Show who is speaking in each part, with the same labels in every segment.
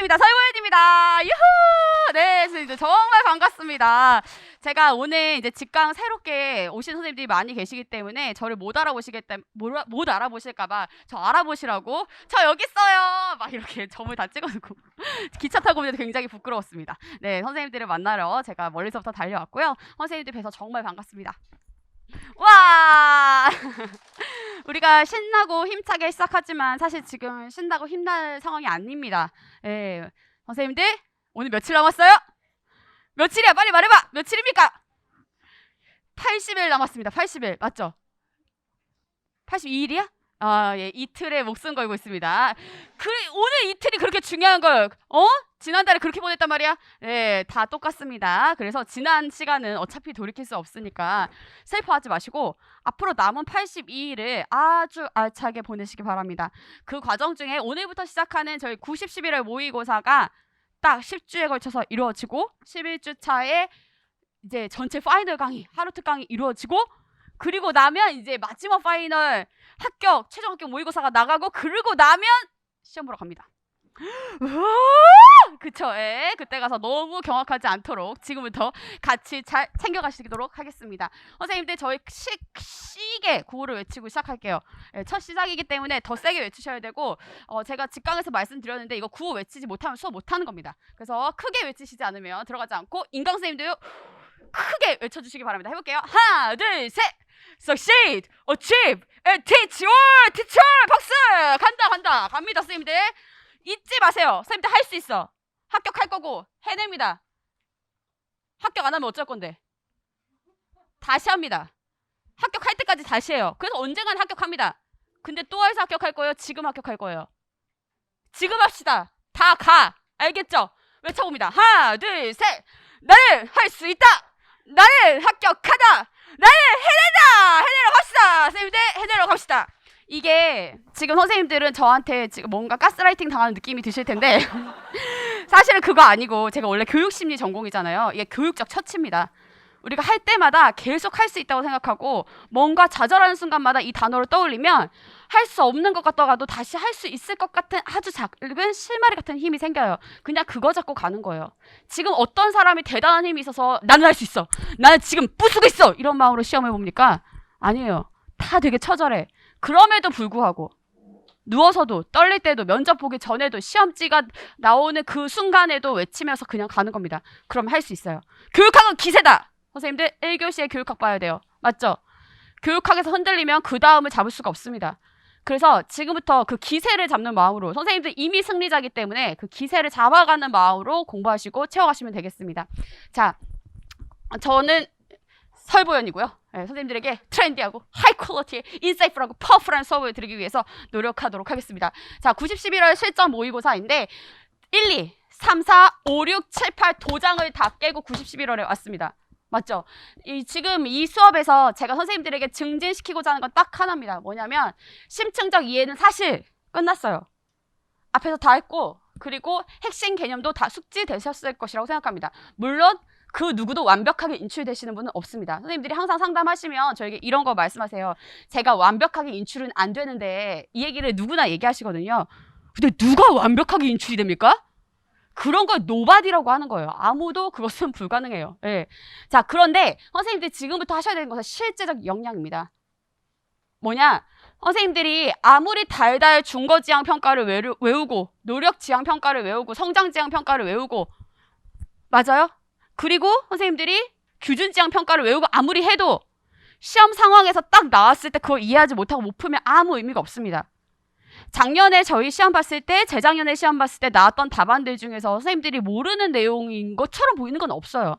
Speaker 1: 반갑습니다. 설보현입니다. 유후! 네, 선생님들 정말 반갑습니다. 제가 오늘 이제 직강 새롭게 오신 선생님들이 많이 계시기 때문에 저를 못 알아보실까봐 저 알아보시라고 저 여기 있어요! 막 이렇게 점을 다 찍어놓고 기차 타고 오는데 굉장히 부끄러웠습니다. 네, 선생님들을 만나러 제가 멀리서부터 달려왔고요. 선생님들 뵈서 정말 반갑습니다. 와! 우리가 신나고 힘차게 시작하지만 사실 지금 신나고 힘날 상황이 아닙니다. 예, 선생님들 오늘 며칠 남았어요? 며칠이야? 빨리 말해봐. 며칠입니까? 80일 남았습니다. 80일 맞죠? 82일이야? 아, 예, 이틀에 목숨 걸고 있습니다. 오늘 이틀이 그렇게 중요한 걸, 지난달에 그렇게 보냈단 말이야? 네, 다 똑같습니다. 그래서 지난 시간은 어차피 돌이킬 수 없으니까 슬퍼하지 마시고 앞으로 남은 82일을 아주 알차게 보내시기 바랍니다. 그 과정 중에 오늘부터 시작하는 저희 90, 11월 모의고사가 딱 10주에 걸쳐서 이루어지고 11주 차에 이제 전체 파이널 강의, 하루 특강이 이루어지고 그리고 나면 이제 마지막 파이널 합격, 최종 합격 모의고사가 나가고 그러고 나면 시험 보러 갑니다. 그쵸? 예, 그때 가서 너무 경악하지 않도록 지금부터 같이 잘 챙겨가시도록 하겠습니다. 선생님들 저희 시계 구호를 외치고 시작할게요. 예, 첫 시작이기 때문에 더 세게 외치셔야 되고 제가 직강에서 말씀드렸는데 이거 구호 외치지 못하면 수업 못하는 겁니다. 그래서 크게 외치시지 않으면 들어가지 않고 인강 선생님도요 크게 외쳐주시기 바랍니다. 해볼게요. 하나, 둘, 셋. Succeed, achieve, and teach all, teacher, 박수! 갑니다, 선생님들. 잊지 마세요. 선생님들 할 수 있어. 합격할 거고 해냅니다. 합격 안 하면 어쩔 건데? 다시 합니다. 합격할 때까지 다시 해요. 그래서 언젠간 합격합니다. 근데 또 해서 합격할 거예요? 지금 합격할 거예요? 지금 합시다. 다 가. 알겠죠? 외쳐봅니다. 하나, 둘, 셋. 나는 할 수 있다. 나는 합격하다. 나는 해내러 갑시다. 선생님들 해내러 갑시다. 이게 지금 선생님들은 저한테 지금 뭔가 가스라이팅 당하는 느낌이 드실 텐데 사실은 그거 아니고 제가 원래 교육심리 전공이잖아요. 이게 교육적 처치입니다. 우리가 할 때마다 계속 할 수 있다고 생각하고 뭔가 좌절하는 순간마다 이 단어를 떠올리면 할 수 없는 것 같다가도 다시 할 수 있을 것 같은 아주 작은 실마리 같은 힘이 생겨요. 그냥 그거 잡고 가는 거예요. 지금 어떤 사람이 대단한 힘이 있어서 나는 할 수 있어. 나는 지금 부수고 있어. 이런 마음으로 시험을 봅니까? 아니에요. 다 되게 처절해. 그럼에도 불구하고 누워서도 떨릴 때도 면접 보기 전에도 시험지가 나오는 그 순간에도 외치면서 그냥 가는 겁니다. 그럼 할 수 있어요. 교육학은 기세다. 선생님들 1교시에 교육학 봐야 돼요. 맞죠? 교육학에서 흔들리면 그 다음을 잡을 수가 없습니다. 그래서 지금부터 그 기세를 잡는 마음으로 선생님들 이미 승리자이기 때문에 그 기세를 잡아가는 마음으로 공부하시고 채워가시면 되겠습니다. 자, 저는 설보현이고요. 네, 선생님들에게 트렌디하고 하이 퀄리티의 인사이트하고 파워풀한 수업을 드리기 위해서 노력하도록 하겠습니다. 자, 90, 11월 실전 모의고사인데 1, 2, 3, 4, 5, 6, 7, 8 도장을 다 깨고 90, 11월에 왔습니다. 맞죠? 지금 이 수업에서 제가 선생님들에게 증진시키고자 하는 건 딱 하나입니다. 뭐냐면 심층적 이해는 사실 끝났어요. 앞에서 다 했고 그리고 핵심 개념도 다 숙지되셨을 것이라고 생각합니다. 물론 그 누구도 완벽하게 인출되시는 분은 없습니다. 선생님들이 항상 상담하시면 저에게 이런 거 말씀하세요. 제가 완벽하게 인출은 안 되는데 이 얘기를 누구나 얘기하시거든요. 근데 누가 완벽하게 인출이 됩니까? 그런 걸 노바디라고 하는 거예요. 아무도 그것은 불가능해요. 예. 자, 그런데 선생님들이 지금부터 하셔야 되는 것은 실제적 역량입니다. 뭐냐? 선생님들이 아무리 달달 중거지향 평가를 외우고 노력지향 평가를 외우고 성장지향 평가를 외우고 맞아요? 그리고 선생님들이 규준지향 평가를 외우고 아무리 해도 시험 상황에서 딱 나왔을 때 그걸 이해하지 못하고 못 풀면 아무 의미가 없습니다. 작년에 저희 시험 봤을 때 재작년에 시험 봤을 때 나왔던 답안들 중에서 선생님들이 모르는 내용인 것처럼 보이는 건 없어요.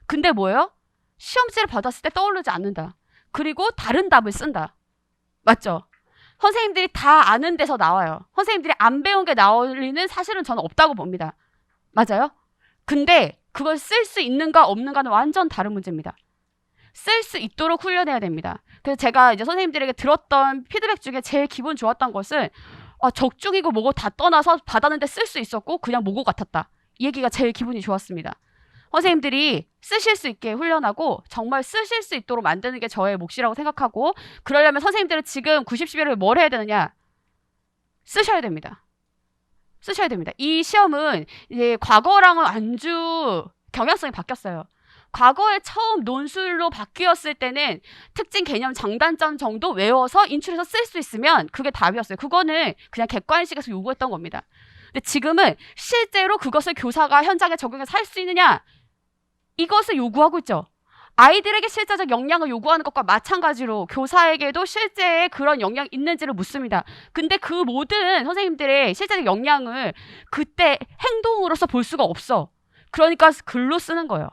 Speaker 1: 근데 뭐예요? 시험지를 받았을 때 떠오르지 않는다. 그리고 다른 답을 쓴다. 맞죠? 선생님들이 다 아는 데서 나와요. 선생님들이 안 배운 게 나올 리는 사실은 저는 없다고 봅니다. 맞아요? 근데 그걸 쓸 수 있는가 없는가는 완전 다른 문제입니다. 쓸 수 있도록 훈련해야 됩니다. 그래서 제가 이제 선생님들에게 들었던 피드백 중에 제일 기분 좋았던 것은 적중이고 뭐고 다 떠나서 받았는데 쓸 수 있었고 그냥 모고 같았다. 이 얘기가 제일 기분이 좋았습니다. 선생님들이 쓰실 수 있게 훈련하고 정말 쓰실 수 있도록 만드는 게 저의 몫이라고 생각하고 그러려면 선생님들은 지금 90, 11월 뭘 해야 되느냐? 쓰셔야 됩니다. 쓰셔야 됩니다. 이 시험은 이제 과거랑은 아주 경향성이 바뀌었어요. 과거에 처음 논술로 바뀌었을 때는 특징, 개념, 장단점 정도 외워서 인출해서 쓸 수 있으면 그게 답이었어요. 그거는 그냥 객관식에서 요구했던 겁니다. 근데 지금은 실제로 그것을 교사가 현장에 적용해서 할 수 있느냐, 이것을 요구하고 있죠. 아이들에게 실제적 역량을 요구하는 것과 마찬가지로 교사에게도 실제 그런 역량이 있는지를 묻습니다. 근데 그 모든 선생님들의 실제적 역량을 그때 행동으로서 볼 수가 없어. 그러니까 글로 쓰는 거예요.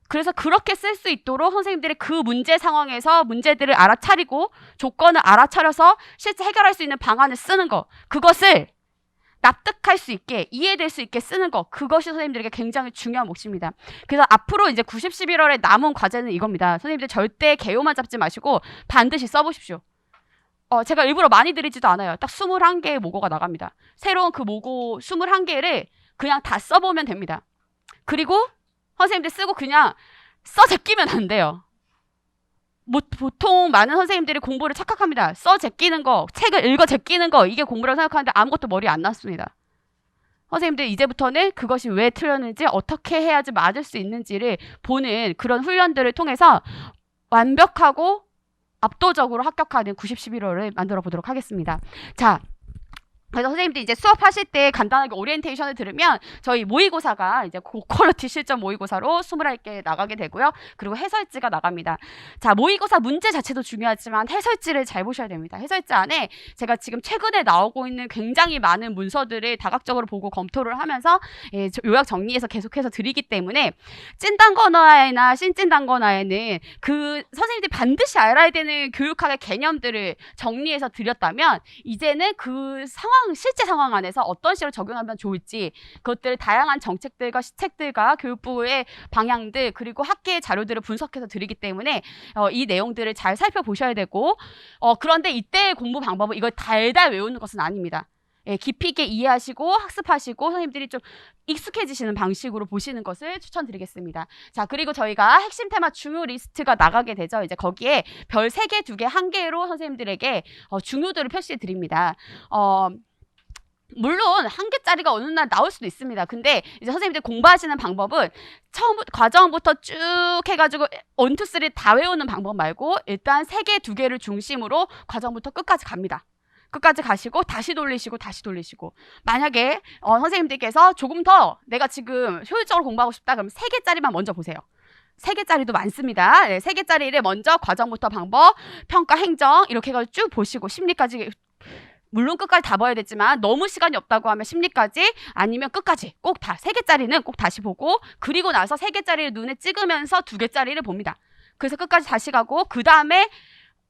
Speaker 1: 그래서 그렇게 쓸 수 있도록 선생님들이 그 문제 상황에서 문제들을 알아차리고 조건을 알아차려서 실제 해결할 수 있는 방안을 쓰는 거, 그것을 납득할 수 있게, 이해될 수 있게 쓰는 거, 그것이 선생님들에게 굉장히 중요한 몫입니다. 그래서 앞으로 이제 90, 11월에 남은 과제는 이겁니다. 선생님들 절대 개요만 잡지 마시고 반드시 써보십시오. 제가 일부러 많이 드리지도 않아요. 딱 21개의 모고가 나갑니다. 새로운 그 모고 21개를 그냥 다 써보면 됩니다. 그리고 선생님들 쓰고 그냥 제끼면 안 돼요. 보통 많은 선생님들이 공부를 착각합니다. 제끼는 거, 책을 읽어 제끼는 거, 이게 공부라고 생각하는데 아무것도 머리에 안 났습니다. 선생님들 이제부터는 그것이 왜 틀렸는지, 어떻게 해야지 맞을 수 있는지를 보는 그런 훈련들을 통해서 완벽하고 압도적으로 합격하는 90, 11월을 만들어 보도록 하겠습니다. 자, 그래서 선생님들 이제 수업하실 때 간단하게 오리엔테이션을 들으면 저희 모의고사가 이제 고퀄리티 실전 모의고사로 21개 나가게 되고요. 그리고 해설지가 나갑니다. 자, 모의고사 문제 자체도 중요하지만 해설지를 잘 보셔야 됩니다. 해설지 안에 제가 지금 최근에 나오고 있는 굉장히 많은 문서들을 다각적으로 보고 검토를 하면서 요약 정리해서 계속해서 드리기 때문에 찐단권화나 신찐단권화에는 그 선생님들이 반드시 알아야 되는 교육학의 개념들을 정리해서 드렸다면 이제는 그 실제 상황 안에서 어떤 식으로 적용하면 좋을지, 그것들 다양한 정책들과 시책들과 교육부의 방향들, 그리고 학계의 자료들을 분석해서 드리기 때문에 이 내용들을 잘 살펴보셔야 되고, 그런데 이때의 공부 방법은 이걸 달달 외우는 것은 아닙니다. 깊이 있게 이해하시고 학습하시고 선생님들이 좀 익숙해지시는 방식으로 보시는 것을 추천드리겠습니다. 자, 그리고 저희가 핵심 테마 중요 리스트가 나가게 되죠. 이제 거기에 별 3개, 2개, 1개로 선생님들에게 중요도를 표시해 드립니다. 물론 1개짜리가 어느 날 나올 수도 있습니다. 근데 이제 선생님들 공부하시는 방법은 과정부터 쭉 해가지고 1, 2, 3 다 외우는 방법 말고 일단 3개, 2개를 중심으로 과정부터 끝까지 갑니다. 끝까지 가시고 다시 돌리시고 다시 돌리시고, 만약에 선생님들께서 조금 더 내가 지금 효율적으로 공부하고 싶다 그러면 3개짜리만 먼저 보세요. 3개짜리도 많습니다. 3개짜리를 먼저 과정부터 방법, 평가, 행정 이렇게 해가지고 쭉 보시고, 심리까지 물론 끝까지 다 봐야 되지만 너무 시간이 없다고 하면 심리까지, 아니면 끝까지 꼭 다 3개짜리는 꼭 다시 보고, 그리고 나서 3개짜리를 눈에 찍으면서 2개짜리를 봅니다. 그래서 끝까지 다시 가고, 그 다음에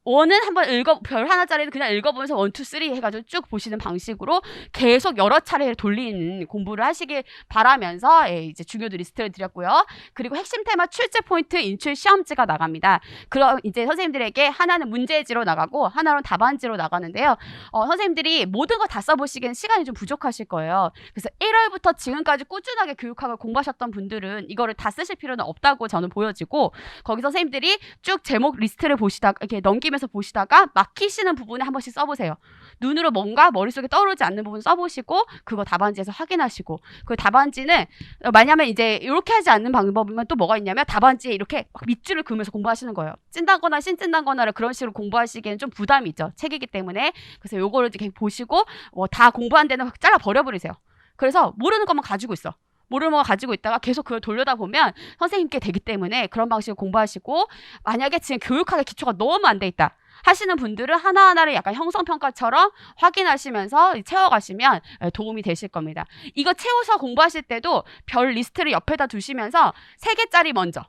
Speaker 1: 원은 한번 별 하나짜리는 그냥 읽어보면서 1, 2, 3 해가지고 쭉 보시는 방식으로 계속 여러 차례 돌리는 공부를 하시길 바라면서 이제 중요도 리스트를 드렸고요. 그리고 핵심 테마 출제 포인트 인출 시험지가 나갑니다. 그럼 이제 선생님들에게 하나는 문제지로 나가고 하나는 답안지로 나가는데요. 선생님들이 모든 거 다 써보시기엔 시간이 좀 부족하실 거예요. 그래서 1월부터 지금까지 꾸준하게 교육학을 공부하셨던 분들은 이거를 다 쓰실 필요는 없다고 저는 보여지고, 거기서 선생님들이 쭉 제목 리스트를 보시다가 이렇게 면서 보시다가 막히시는 부분에 한 번씩 써보세요. 눈으로 뭔가 머릿속에 떠오르지 않는 부분 써보시고, 그거 답안지에서 확인하시고, 그 답안지는 만약에 이제 이렇게 하지 않는 방법이면 또 뭐가 있냐면 답안지에 이렇게 밑줄을 그으면서 공부하시는 거예요. 찐단거나 신찐단거나를 그런 식으로 공부하시기에는 좀 부담이 있죠. 책이기 때문에. 그래서 요거를 이렇게 보시고 다 공부한 데는 확 잘라 버려버리세요. 그래서 모르는 것만 가지고 있어. 모르는 거 가지고 있다가 계속 그걸 돌려다 보면 선생님께 되기 때문에 그런 방식으로 공부하시고, 만약에 지금 교육학의 기초가 너무 안 돼 있다 하시는 분들은 하나하나를 약간 형성평가처럼 확인하시면서 채워가시면 도움이 되실 겁니다. 이거 채워서 공부하실 때도 별 리스트를 옆에다 두시면서 3개짜리 먼저,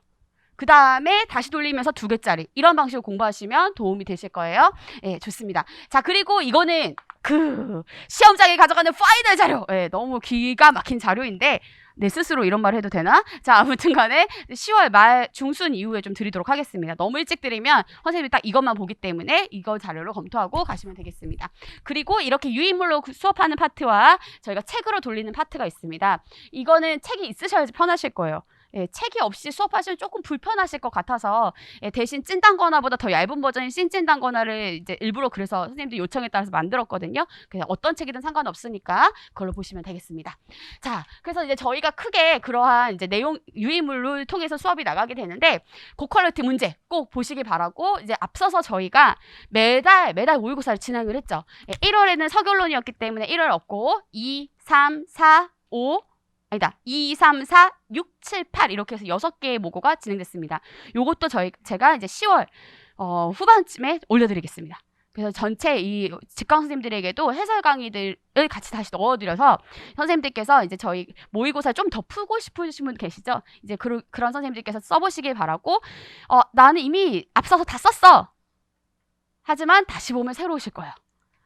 Speaker 1: 그 다음에 다시 돌리면서 2개짜리, 이런 방식으로 공부하시면 도움이 되실 거예요. 좋습니다. 자, 그리고 이거는 그 시험장에 가져가는 파이널 자료, 너무 기가 막힌 자료인데 내 스스로 이런 말 해도 되나? 자, 아무튼 간에 10월 말 중순 이후에 좀 드리도록 하겠습니다. 너무 일찍 드리면 선생님이 딱 이것만 보기 때문에 이거 자료를 검토하고 가시면 되겠습니다. 그리고 이렇게 유인물로 수업하는 파트와 저희가 책으로 돌리는 파트가 있습니다. 이거는 책이 있으셔야지 편하실 거예요. 책이 없이 수업하시면 조금 불편하실 것 같아서 대신 찐단거나보다 더 얇은 버전인 찐단거나를 이제 일부러 그래서 선생님들 요청에 따라서 만들었거든요. 그래서 어떤 책이든 상관없으니까 그걸로 보시면 되겠습니다. 자, 그래서 이제 저희가 크게 그러한 이제 내용 유인물을 통해서 수업이 나가게 되는데 고퀄리티 문제 꼭 보시기 바라고 이제 앞서서 저희가 매달 모의고사를 진행을 했죠. 1월에는 서결론이었기 때문에 1월 없고 2, 3, 4, 5 아니다. 2, 3, 4, 6, 7, 8 이렇게 해서 6개의 모고가 진행됐습니다. 요것도 제가 이제 10월 후반쯤에 올려드리겠습니다. 그래서 전체 이 직강 선생님들에게도 해설 강의들을 같이 다시 넣어드려서 선생님들께서 이제 저희 모의고사 좀 더 풀고 싶으신 분 계시죠? 이제 그런 선생님들께서 써보시길 바라고 나는 이미 앞서서 다 썼어. 하지만 다시 보면 새로우실 거예요.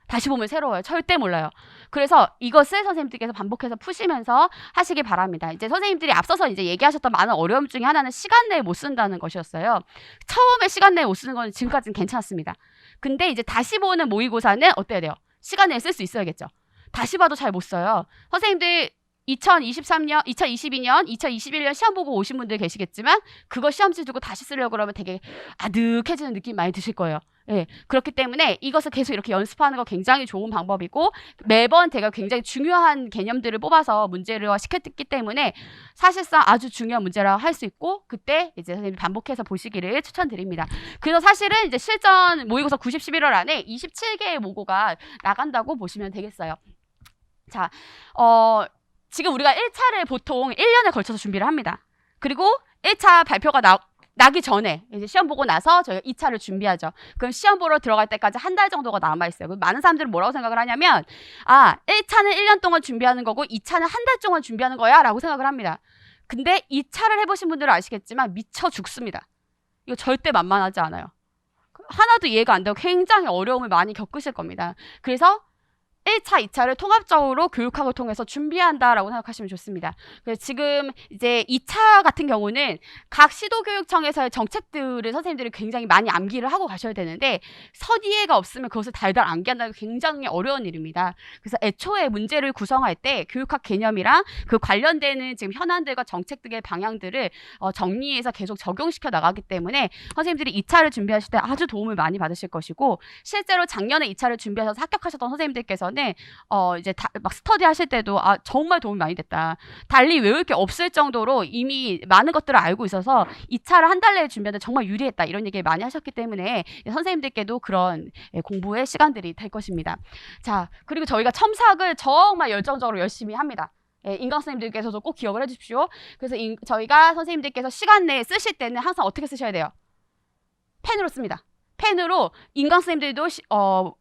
Speaker 1: 다시 보면 새로워요. 절대 몰라요. 그래서 이것을 선생님들께서 반복해서 푸시면서 하시기 바랍니다. 이제 선생님들이 앞서서 이제 얘기하셨던 많은 어려움 중에 하나는 시간 내에 못 쓴다는 것이었어요. 처음에 시간 내에 못 쓰는 건 지금까지는 괜찮았습니다. 근데 이제 다시 보는 모의고사는 어때야 돼요? 시간 내에 쓸 수 있어야겠죠. 다시 봐도 잘 못 써요. 선생님들 2023년, 2022년, 2021년 시험 보고 오신 분들 계시겠지만 그거 시험지 두고 다시 쓰려고 그러면 되게 아득해지는 느낌 많이 드실 거예요. 예, 그렇기 때문에 이것을 계속 이렇게 연습하는 거 굉장히 좋은 방법이고 매번 제가 굉장히 중요한 개념들을 뽑아서 문제를 시켰기 때문에 사실상 아주 중요한 문제라고 할 수 있고 그때 이제 선생님이 반복해서 보시기를 추천드립니다. 그래서 사실은 이제 실전 모의고사 90, 11월 안에 27개의 모고가 나간다고 보시면 되겠어요. 자, 지금 우리가 1차를 보통 1년에 걸쳐서 준비를 합니다. 그리고 1차 발표가 나기 전에 이제 시험 보고 나서 저희가 2차를 준비하죠. 그럼 시험 보러 들어갈 때까지 한 달 정도가 남아있어요. 많은 사람들은 뭐라고 생각을 하냐면 1차는 1년 동안 준비하는 거고 2차는 한 달 동안 준비하는 거야 라고 생각을 합니다. 근데 2차를 해보신 분들은 아시겠지만 미쳐 죽습니다. 이거 절대 만만하지 않아요. 하나도 이해가 안 되고 굉장히 어려움을 많이 겪으실 겁니다. 그래서 1차, 2차를 통합적으로 교육학을 통해서 준비한다라고 생각하시면 좋습니다. 그래서 지금 이제 2차 같은 경우는 각 시도교육청에서의 정책들을 선생님들이 굉장히 많이 암기를 하고 가셔야 되는데 선이해가 없으면 그것을 달달 암기한다는 게 굉장히 어려운 일입니다. 그래서 애초에 문제를 구성할 때 교육학 개념이랑 그 관련되는 지금 현안들과 정책 등의 방향들을 정리해서 계속 적용시켜 나가기 때문에 선생님들이 2차를 준비하실 때 아주 도움을 많이 받으실 것이고 실제로 작년에 2차를 준비하셔서 합격하셨던 선생님들께서는 이제 막 스터디 하실 때도 정말 도움이 많이 됐다. 달리 외울 게 없을 정도로 이미 많은 것들을 알고 있어서 2차를 한 달 내에 준비하는데 정말 유리했다. 이런 얘기를 많이 하셨기 때문에 선생님들께도 그런 공부의 시간들이 될 것입니다. 자, 그리고 저희가 첨삭을 정말 열정적으로 열심히 합니다. 인강 선생님들께서도 꼭 기억을 해주십시오. 그래서 저희가 선생님들께서 시간 내에 쓰실 때는 항상 어떻게 쓰셔야 돼요? 펜으로 씁니다. 펜으로 인강 선생님들도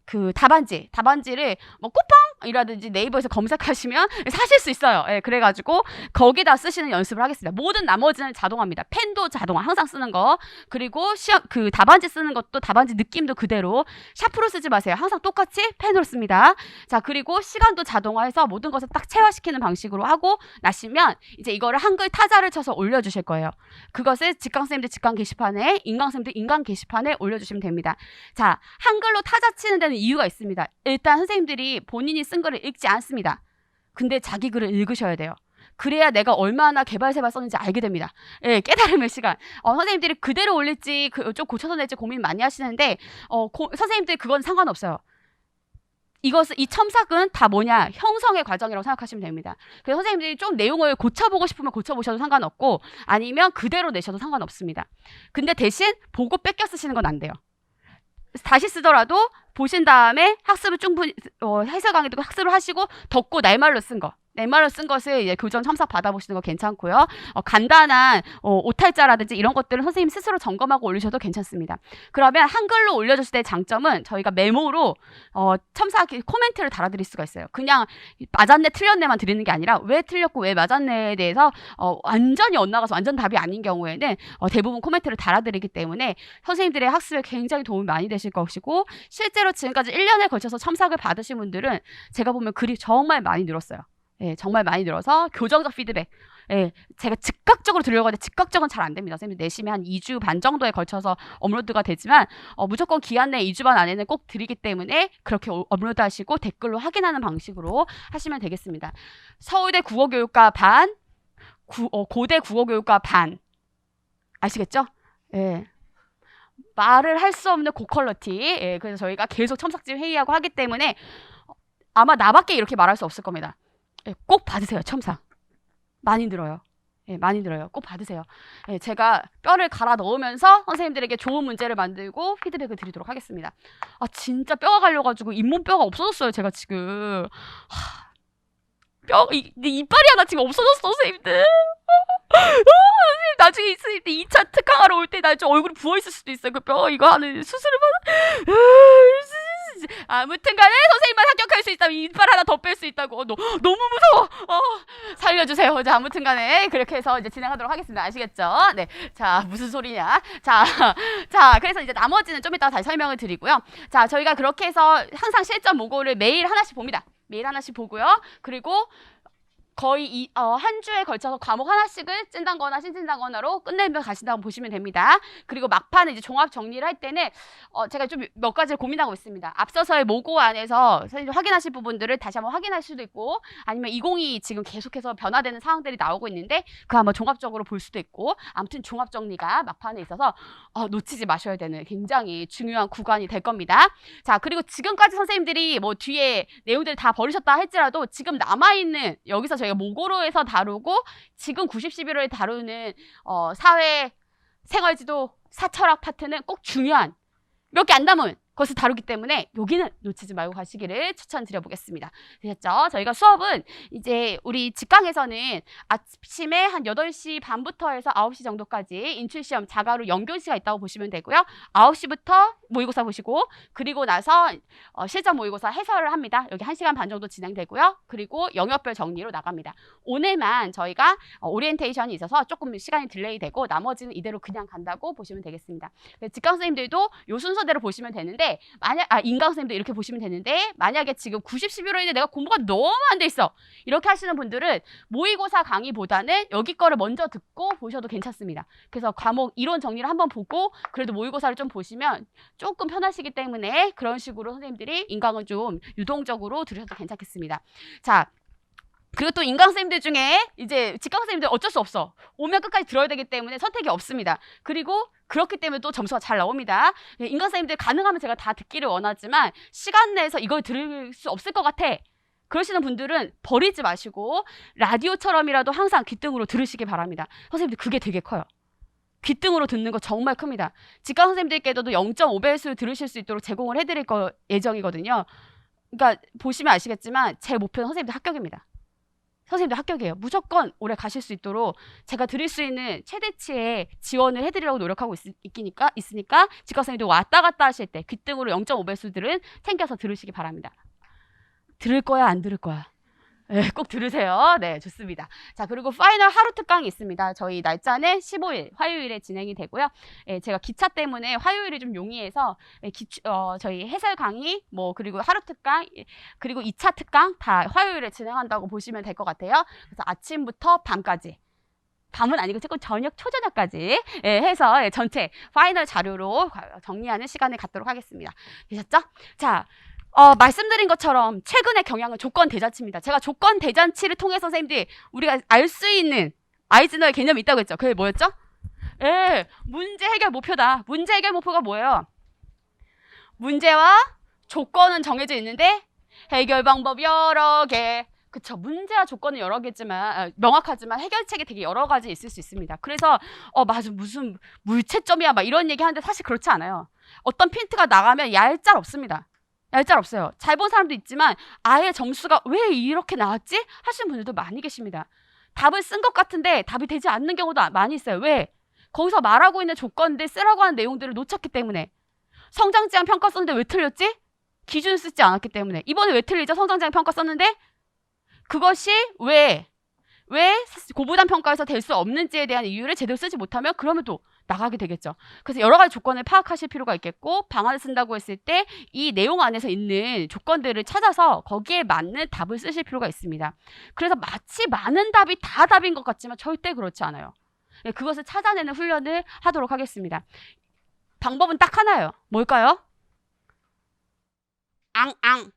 Speaker 1: 그 답안지를 뭐 쿠팡이라든지 네이버에서 검색하시면 사실 수 있어요. 그래가지고 거기다 쓰시는 연습을 하겠습니다. 모든 나머지는 자동화입니다. 펜도 자동화 항상 쓰는 거. 그리고 그 답안지 쓰는 것도 답안지 느낌도 그대로 샤프로 쓰지 마세요. 항상 똑같이 펜으로 씁니다. 자, 그리고 시간도 자동화해서 모든 것을 딱 체화시키는 방식으로 하고 나시면 이제 이거를 한글 타자를 쳐서 올려주실 거예요. 그것을 직강 선생님들 직강 게시판에 인강 선생님들 인강 게시판에 올려주시면 됩니다. 자, 한글로 타자 치는 데는 이유가 있습니다. 일단 선생님들이 본인이 쓴 글을 읽지 않습니다. 근데 자기 글을 읽으셔야 돼요. 그래야 내가 얼마나 개발세발 썼는지 알게 됩니다. 깨달음의 시간. 선생님들이 그대로 올릴지 좀 고쳐서 낼지 고민 많이 하시는데 선생님들 그건 상관없어요. 이 첨삭은 다 뭐냐? 형성의 과정이라고 생각하시면 됩니다. 그래서 선생님들이 좀 내용을 고쳐보고 싶으면 고쳐보셔도 상관없고 아니면 그대로 내셔도 상관없습니다. 근데 대신 보고 뺏겨 쓰시는 건 안 돼요. 다시 쓰더라도 보신 다음에 학습을 충분히 해설 강의 듣고 학습을 하시고 덮고 날말로 쓴 것을 이제 교정 첨삭 받아보시는 거 괜찮고요. 간단한 오탈자라든지 이런 것들은 선생님 스스로 점검하고 올리셔도 괜찮습니다. 그러면 한글로 올려줬을 때 장점은 저희가 메모로 첨삭 코멘트를 달아드릴 수가 있어요. 그냥 맞았네 틀렸네만 드리는 게 아니라 왜 틀렸고 왜 맞았네에 대해서 완전히 엇나가서 완전 답이 아닌 경우에는 대부분 코멘트를 달아드리기 때문에 선생님들의 학습에 굉장히 도움이 많이 되실 것이고 실제로 지금까지 1년에 걸쳐서 첨삭을 받으신 분들은 제가 보면 글이 정말 많이 늘었어요. 정말 많이 늘어서 교정적 피드백. 제가 즉각적으로 들으려고 하는데 즉각적은 잘 안 됩니다. 선생님 내심이 한 2주 반 정도에 걸쳐서 업로드가 되지만 무조건 기한 내 2주 반 안에는 꼭 드리기 때문에 그렇게 업로드 하시고 댓글로 확인하는 방식으로 하시면 되겠습니다. 서울대 국어교육과 반 고대 국어교육과 반. 아시겠죠? 예. 말을 할 수 없는 고퀄러티. 예, 그래서 저희가 계속 첨삭진 회의하고 하기 때문에 아마 나밖에 이렇게 말할 수 없을 겁니다. 예, 꼭 받으세요. 첨삭. 많이 들어요. 예, 많이 들어요. 꼭 받으세요. 예, 제가 뼈를 갈아 넣으면서 선생님들에게 좋은 문제를 만들고 피드백을 드리도록 하겠습니다. 아, 진짜 뼈가 갈려가지고 잇몸뼈가 없어졌어요. 제가 지금. 내 이빨이 하나 지금 없어졌어, 선생님들. 나중에 있을 때 2차 특강하러 올 때 나 좀 얼굴이 부어있을 수도 있어요. 그 뼈 이거 하는 수술을 받아. 아무튼 간에 선생님만 합격할 수 있다면 이빨 하나 더 뺄 수 있다고. 너무 무서워. 살려주세요. 자, 아무튼 간에 그렇게 해서 이제 진행하도록 하겠습니다. 아시겠죠? 네. 자, 무슨 소리냐. 자, 그래서 이제 나머지는 좀 이따가 다시 설명을 드리고요. 자, 저희가 그렇게 해서 항상 실전 모고를 매일 하나씩 봅니다. 매일 하나씩 보고요. 그리고 거의 한 주에 걸쳐서 과목 하나씩을 찐단거나 신찐단거나로 끝내면 가신다고 보시면 됩니다. 그리고 막판에 이제 종합 정리를 할 때는 제가 좀 몇 가지를 고민하고 있습니다. 앞서서의 모고 안에서 선생님 확인하실 부분들을 다시 한번 확인할 수도 있고, 아니면 2022 지금 계속해서 변화되는 상황들이 나오고 있는데 그 한번 종합적으로 볼 수도 있고, 아무튼 종합 정리가 막판에 있어서 놓치지 마셔야 되는 굉장히 중요한 구간이 될 겁니다. 자, 그리고 지금까지 선생님들이 뭐 뒤에 내용들 다 버리셨다 할지라도 지금 남아있는 여기서 저희가 모고로에서 다루고 지금 90, 11호에 다루는 사회, 생활지도, 사철학 파트는 꼭 중요한 몇 개 안 남은 것을 다루기 때문에 여기는 놓치지 말고 가시기를 추천드려보겠습니다. 되셨죠? 저희가 수업은 이제 우리 직강에서는 아침에 한 8시 반부터 해서 9시 정도까지 인출시험 자가로 연결시가 있다고 보시면 되고요. 9시부터 모의고사 보시고, 그리고 나서 실전 모의고사 해설을 합니다. 여기 1시간 반 정도 진행되고요. 그리고 영역별 정리로 나갑니다. 오늘만 저희가 오리엔테이션이 있어서 조금 시간이 딜레이 되고 나머지는 이대로 그냥 간다고 보시면 되겠습니다. 직강 선생님들도 요 순서대로 보시면 되는데, 인강 선생님도 이렇게 보시면 되는데, 만약에 지금 90, 11호인데 내가 공부가 너무 안 돼 있어, 이렇게 하시는 분들은 모의고사 강의보다는 여기 거를 먼저 듣고 보셔도 괜찮습니다. 그래서 과목 이론 정리를 한번 보고 그래도 모의고사를 좀 보시면 조금 편하시기 때문에 그런 식으로 선생님들이 인강은 좀 유동적으로 들으셔도 괜찮겠습니다. 자, 그리고 또 인강 선생님들 중에 이제 직강 선생님들 어쩔 수 없어. 오면 끝까지 들어야 되기 때문에 선택이 없습니다. 그리고 그렇기 때문에 또 점수가 잘 나옵니다. 인강 선생님들 가능하면 제가 다 듣기를 원하지만 시간 내에서 이걸 들을 수 없을 것 같아, 그러시는 분들은 버리지 마시고 라디오처럼이라도 항상 귀등으로 들으시기 바랍니다. 선생님들 그게 되게 커요. 귀등으로 듣는 거 정말 큽니다. 직강 선생님들께도 0.5배수 들으실 수 있도록 제공을 해드릴 예정이거든요. 그러니까 보시면 아시겠지만 제 목표는 선생님들 합격입니다. 선생님들 합격이에요. 무조건 오래 가실 수 있도록 제가 드릴 수 있는 최대치의 지원을 해드리려고 노력하고 있으니까 직강 선생님들 왔다 갔다 하실 때 귀등으로 0.5배수들은 챙겨서 들으시기 바랍니다. 들을 거야, 안 들을 거야? 네, 꼭 들으세요. 네, 좋습니다. 자, 그리고 파이널 하루 특강이 있습니다. 저희 날짜는 15일 화요일에 진행이 되고요. 제가 기차 때문에 화요일이 좀 용이해서 저희 해설 강의, 그리고 하루 특강, 그리고 2차 특강 다 화요일에 진행한다고 보시면 될 것 같아요. 그래서 아침부터 밤까지, 밤은 아니고 조금 저녁, 초저녁까지 해서 전체 파이널 자료로 정리하는 시간을 갖도록 하겠습니다. 되셨죠? 자, 말씀드린 것처럼 최근의 경향은 조건 대잔치입니다. 제가 조건 대잔치를 통해서 선생님들이 우리가 알 수 있는 아이즈너의 개념이 있다고 했죠. 그게 뭐였죠? 문제 해결 목표다. 문제 해결 목표가 뭐예요? 문제와 조건은 정해져 있는데 해결 방법 여러 개. 그쵸. 문제와 조건은 여러 개지만 명확하지만 해결책이 되게 여러 가지 있을 수 있습니다. 그래서 맞아, 무슨 물채점이야 막 이런 얘기 하는데 사실 그렇지 않아요. 어떤 핀트가 나가면 얄짤 없습니다. 얄짤 없어요. 잘 본 사람도 있지만 아예 점수가 왜 이렇게 나왔지? 하시는 분들도 많이 계십니다. 답을 쓴 것 같은데 답이 되지 않는 경우도 많이 있어요. 왜? 거기서 말하고 있는 조건들, 쓰라고 하는 내용들을 놓쳤기 때문에. 성장지향 평가 썼는데 왜 틀렸지? 기준을 쓰지 않았기 때문에. 이번에 왜 틀리죠? 성장지향 평가 썼는데 그것이 왜 고부담 평가에서 될 수 없는지에 대한 이유를 제대로 쓰지 못하면 그러면 또 나가게 되겠죠. 그래서 여러 가지 조건을 파악하실 필요가 있겠고, 방안을 쓴다고 했을 때 이 내용 안에서 있는 조건들을 찾아서 거기에 맞는 답을 쓰실 필요가 있습니다. 그래서 마치 많은 답이 다 답인 것 같지만 절대 그렇지 않아요. 그것을 찾아내는 훈련을 하도록 하겠습니다. 방법은 딱 하나예요. 뭘까요? 앙앙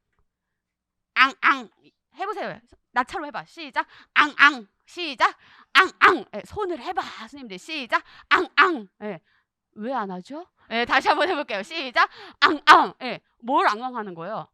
Speaker 1: 해보세요. 나처럼 해봐. 시작. 앙앙. 시작. 앙앙. 예, 손을 해봐. 선생님들 시작. 앙앙. 예. 왜 안 하죠? 예, 다시 한번 해볼게요. 시작. 앙앙. 예, 뭘 앙앙하는 거예요?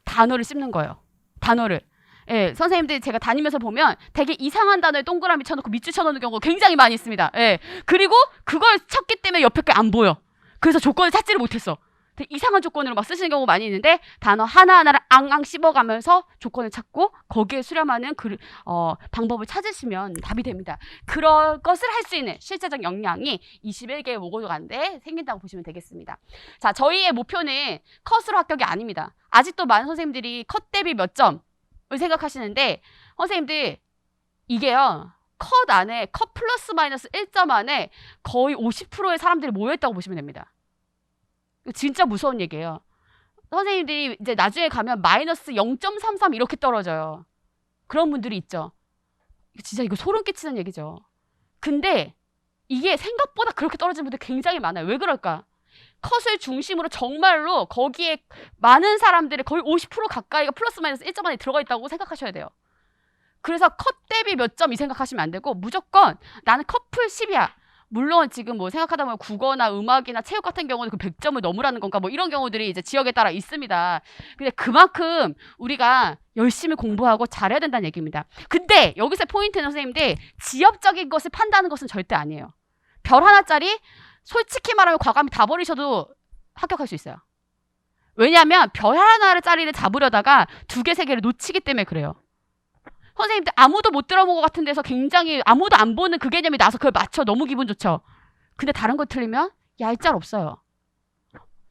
Speaker 1: 단어를 씹는 거예요. 단어를. 예, 선생님들이 제가 다니면서 보면 되게 이상한 단어에 동그라미 쳐놓고 밑줄 쳐놓는 경우가 굉장히 많이 있습니다. 예, 그리고 그걸 찾기 때문에 옆에 게 안 보여. 그래서 조건을 찾지를 못했어. 되게 이상한 조건으로 막 쓰시는 경우가 많이 있는데 단어 하나하나를 앙앙 씹어가면서 조건을 찾고 거기에 수렴하는 방법을 찾으시면 답이 됩니다. 그런 것을 할 수 있는 실제적 역량이 21개의 모국어관대에 생긴다고 보시면 되겠습니다. 자, 저희의 목표는 컷으로 합격이 아닙니다. 아직도 많은 선생님들이 컷 대비 몇 점을 생각하시는데 선생님들 이게요. 컷 안에 컷 플러스 마이너스 1점 안에 거의 50%의 사람들이 모여있다고 보시면 됩니다. 진짜 무서운 얘기예요. 선생님들이 이제 나중에 가면 마이너스 0.33 이렇게 떨어져요. 그런 분들이 있죠. 진짜 이거 소름 끼치는 얘기죠. 근데 이게 생각보다 그렇게 떨어지는 분들 굉장히 많아요. 왜 그럴까? 컷을 중심으로 정말로 거기에 많은 사람들의 거의 50% 가까이가 플러스 마이너스 1점 안에 들어가 있다고 생각하셔야 돼요. 그래서 컷 대비 몇 점 이 생각하시면 안 되고 무조건 나는 컷풀 10이야. 물론 지금 뭐 생각하다 보면 국어나 음악이나 체육 같은 경우는 그 100점을 넘으라는 건가 뭐 이런 경우들이 이제 지역에 따라 있습니다. 근데 그만큼 우리가 열심히 공부하고 잘해야 된다는 얘기입니다. 근데 여기서 포인트는 선생님들 지엽적인 것을 판다는 것은 절대 아니에요. 별 하나짜리 솔직히 말하면 과감히 다 버리셔도 합격할 수 있어요. 왜냐하면 별 하나짜리를 잡으려다가 2개, 3개를 놓치기 때문에 그래요. 선생님들 아무도 못 들어본 것 같은 데서 굉장히 아무도 안 보는 그 개념이 나서 그걸 맞춰 너무 기분 좋죠. 근데 다른 거 틀리면 얄짤 없어요.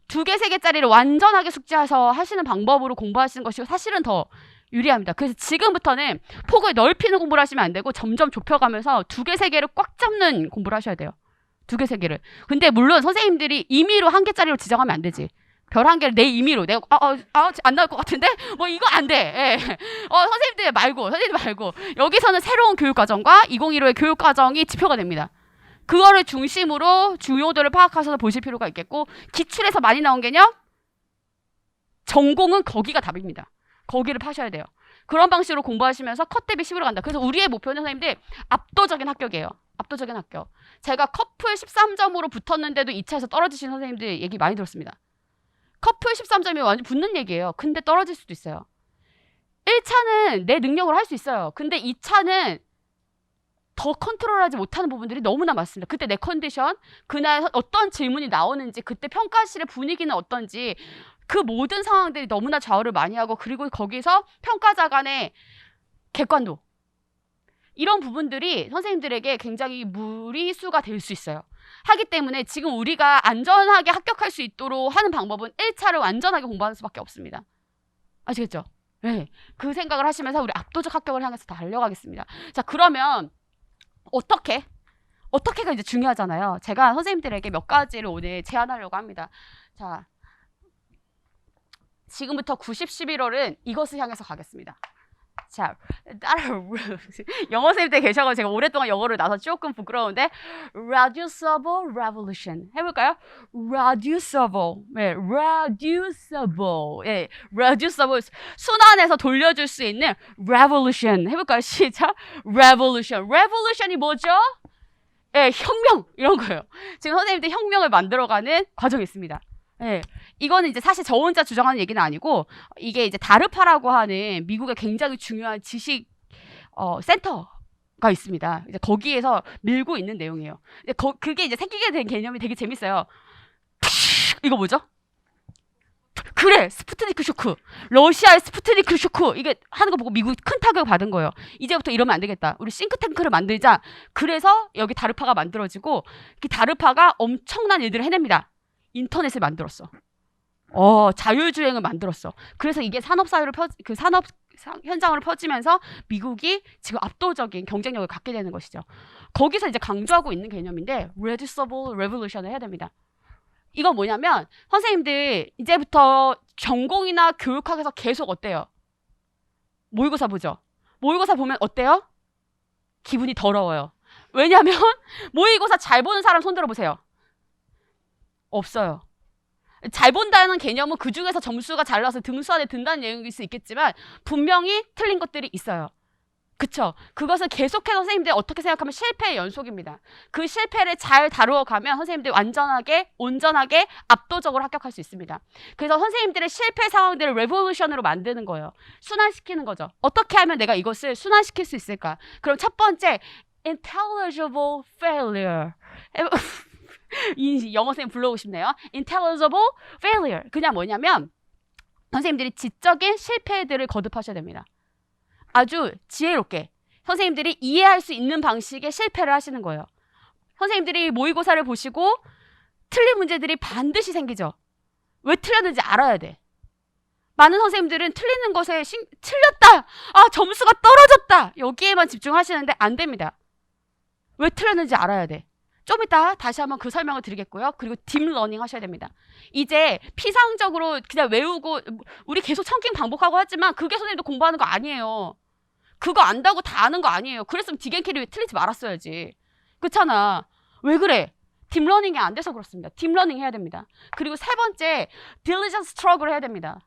Speaker 1: 2개, 3개짜리를 완전하게 숙지해서 하시는 방법으로 공부하시는 것이 사실은 더 유리합니다. 그래서 지금부터는 폭을 넓히는 공부를 하시면 안 되고 점점 좁혀가면서 2개, 3개를 꽉 잡는 공부를 하셔야 돼요. 2개, 3개를. 근데 물론 선생님들이 임의로 1개짜리로 지정하면 안 되지. 별 1개를 내 임의로 내가 안 나올 것 같은데 뭐 이거 안 돼. 예. 선생님들 말고 여기서는 새로운 교육과정과 2015의 교육과정이 지표가 됩니다. 그거를 중심으로 중요도를 파악하셔서 보실 필요가 있겠고 기출에서 많이 나온 개념 전공은 거기가 답입니다. 거기를 파셔야 돼요. 그런 방식으로 공부하시면서 컷 대비 10으로 간다. 그래서 우리의 목표는 선생님들 압도적인 합격이에요. 압도적인 합격. 제가 커플 13점으로 붙었는데도 2차에서 떨어지신 선생님들 얘기 많이 들었습니다. 커플 13점이 완전 붙는 얘기예요. 근데 떨어질 수도 있어요. 1차는 내 능력으로 할 수 있어요. 근데 2차는 더 컨트롤하지 못하는 부분들이 너무나 많습니다. 그때 내 컨디션, 그날 어떤 질문이 나오는지, 그때 평가실의 분위기는 어떤지 그 모든 상황들이 너무나 좌우를 많이 하고 그리고 거기서 평가자 간의 객관도 이런 부분들이 선생님들에게 굉장히 무리수가 될 수 있어요. 하기 때문에 지금 우리가 안전하게 합격할 수 있도록 하는 방법은 1차를 완전하게 공부하는 수밖에 없습니다. 아시겠죠? 네. 그 생각을 하시면서 우리 압도적 합격을 향해서 달려가겠습니다. 자, 그러면 어떻게가 이제 중요하잖아요. 제가 선생님들에게 몇 가지를 오늘 제안하려고 합니다. 자, 지금부터 90, 11월은 이것을 향해서 가겠습니다. 자, 영어 선생님들 계셔서 제가 오랫동안 영어를 나서 조금 부끄러운데 reducible revolution 해볼까요? reducible, 네, reducible, 예, reducible 순환해서 돌려줄 수 있는 revolution 해볼까요? 시작. revolution이 뭐죠? 예, 혁명 이런 거예요. 지금 선생님들 혁명을 만들어가는 과정이 있습니다. 예, 이거는 이제 사실 저 혼자 주장하는 얘기는 아니고 이게 이제 다르파라고 하는 미국의 굉장히 중요한 지식 센터가 있습니다. 이제 거기에서 밀고 있는 내용이에요. 그게 이제 생기게 된 개념이 되게 재밌어요. 이거 뭐죠? 그래, 스푸트니크 쇼크. 러시아의 스푸트니크 쇼크. 이게 하는 거 보고 미국이 큰 타격을 받은 거예요. 이제부터 이러면 안 되겠다. 우리 싱크탱크를 만들자. 그래서 여기 다르파가 만들어지고 그 다르파가 엄청난 일들을 해냅니다. 인터넷을 만들었어. 자율주행을 만들었어. 그래서 이게 산업 현장으로 퍼지면서 미국이 지금 압도적인 경쟁력을 갖게 되는 것이죠. 거기서 이제 강조하고 있는 개념인데 reducible revolution을 해야 됩니다. 이건 뭐냐면 선생님들 이제부터 전공이나 교육학에서 계속 어때요? 모의고사 보죠. 모의고사 보면 어때요? 기분이 더러워요. 왜냐면 모의고사 잘 보는 사람 손 들어보세요. 없어요. 잘 본다는 개념은 그 중에서 점수가 잘 나와서 등수 안에 든다는 내용일 수 있겠지만 분명히 틀린 것들이 있어요. 그쵸? 그것은 계속해서 선생님들이 어떻게 생각하면 실패의 연속입니다. 그 실패를 잘 다루어가면 선생님들이 완전하게, 온전하게, 압도적으로 합격할 수 있습니다. 그래서 선생님들의 실패 상황들을 레볼루션으로 만드는 거예요. 순환시키는 거죠. 어떻게 하면 내가 이것을 순환시킬 수 있을까? 그럼 첫 번째, intelligible failure. 이 영어 선생님 불러오고 싶네요. intelligible failure. 그냥 뭐냐면 선생님들이 지적인 실패들을 거듭하셔야 됩니다. 아주 지혜롭게 선생님들이 이해할 수 있는 방식의 실패를 하시는 거예요. 선생님들이 모의고사를 보시고 틀린 문제들이 반드시 생기죠. 왜 틀렸는지 알아야 돼. 많은 선생님들은 틀리는 것에 틀렸다! 아, 점수가 떨어졌다! 여기에만 집중하시는데 안 됩니다. 왜 틀렸는지 알아야 돼. 좀 이따 다시 한번 그 설명을 드리겠고요. 그리고 딥러닝 하셔야 됩니다. 이제 피상적으로 그냥 외우고 우리 계속 청킹 반복하고 하지만 그게 선생님도 공부하는 거 아니에요. 그거 안다고 다 아는 거 아니에요. 그랬으면 디겐캐리 왜 틀리지 말았어야지. 그렇잖아. 왜 그래? 딥러닝이 안 돼서 그렇습니다. 딥러닝 해야 됩니다. 그리고 세 번째, diligent struggle 해야 됩니다.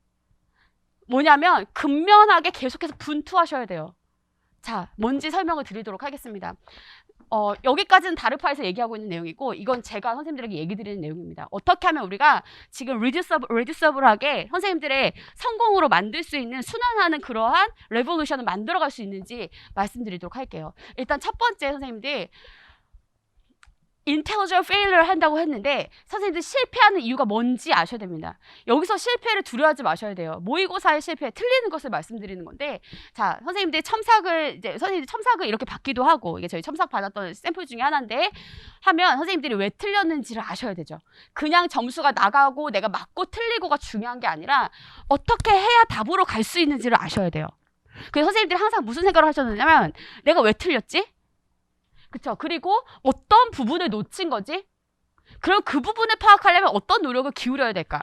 Speaker 1: 뭐냐면 근면하게 계속해서 분투하셔야 돼요. 자, 뭔지 설명을 드리도록 하겠습니다. 여기까지는 다르파에서 얘기하고 있는 내용이고 이건 제가 선생님들에게 얘기 드리는 내용입니다. 어떻게 하면 우리가 지금 리듀서블하게 선생님들의 성공으로 만들 수 있는 순환하는 그러한 레볼루션을 만들어갈 수 있는지 말씀드리도록 할게요. 일단 첫 번째 선생님들 intelligent failure 한다고 했는데 선생님들 실패하는 이유가 뭔지 아셔야 됩니다. 여기서 실패를 두려워하지 마셔야 돼요. 모의고사의 실패, 틀리는 것을 말씀드리는 건데 자, 선생님들 선생님들 첨삭을 이렇게 받기도 하고 이게 저희 첨삭 받았던 샘플 중에 하나인데 하면 선생님들이 왜 틀렸는지를 아셔야 되죠. 그냥 점수가 나가고 내가 맞고 틀리고가 중요한 게 아니라 어떻게 해야 답으로 갈 수 있는지를 아셔야 돼요. 그래서 선생님들이 항상 무슨 생각을 하셨느냐면 내가 왜 틀렸지? 그쵸? 그리고 어떤 부분을 놓친 거지? 그럼 그 부분을 파악하려면 어떤 노력을 기울여야 될까?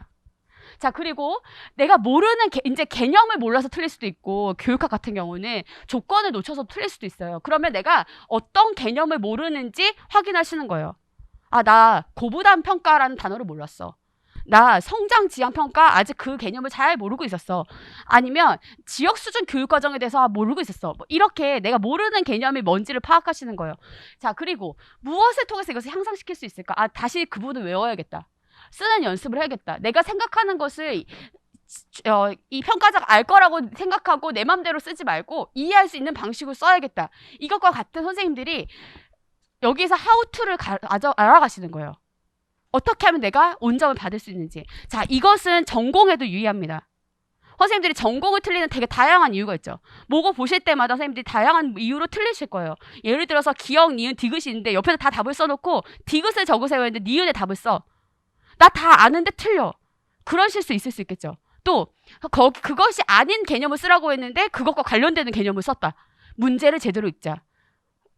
Speaker 1: 자, 그리고 내가 모르는 이제 개념을 몰라서 틀릴 수도 있고 교육학 같은 경우는 조건을 놓쳐서 틀릴 수도 있어요. 그러면 내가 어떤 개념을 모르는지 확인하시는 거예요. 아, 나 고부담 평가라는 단어를 몰랐어. 나 성장 지향 평가 아직 그 개념을 잘 모르고 있었어. 아니면 지역 수준 교육 과정에 대해서 모르고 있었어. 뭐 이렇게 내가 모르는 개념이 뭔지를 파악하시는 거예요. 자, 그리고 무엇을 통해서 이것을 향상시킬 수 있을까? 아, 다시 그 부분을 외워야겠다. 쓰는 연습을 해야겠다. 내가 생각하는 것을 이 평가자가 알 거라고 생각하고 내 맘대로 쓰지 말고 이해할 수 있는 방식으로 써야겠다. 이것과 같은 선생님들이 여기서 how to를 알아가시는 거예요. 어떻게 하면 내가 온점을 받을 수 있는지. 자, 이것은 전공에도 유의합니다. 선생님들이 전공을 틀리는 되게 다양한 이유가 있죠. 모고 보실 때마다 선생님들이 다양한 이유로 틀리실 거예요. 예를 들어서 기역, 니은, 디귿이 있는데 옆에서 다 답을 써놓고 디귿을 적으세요 했는데 니은에 답을 써. 나 다 아는데 틀려. 그러실 수 있을 수 있겠죠. 또 그것이 아닌 개념을 쓰라고 했는데 그것과 관련되는 개념을 썼다. 문제를 제대로 읽자.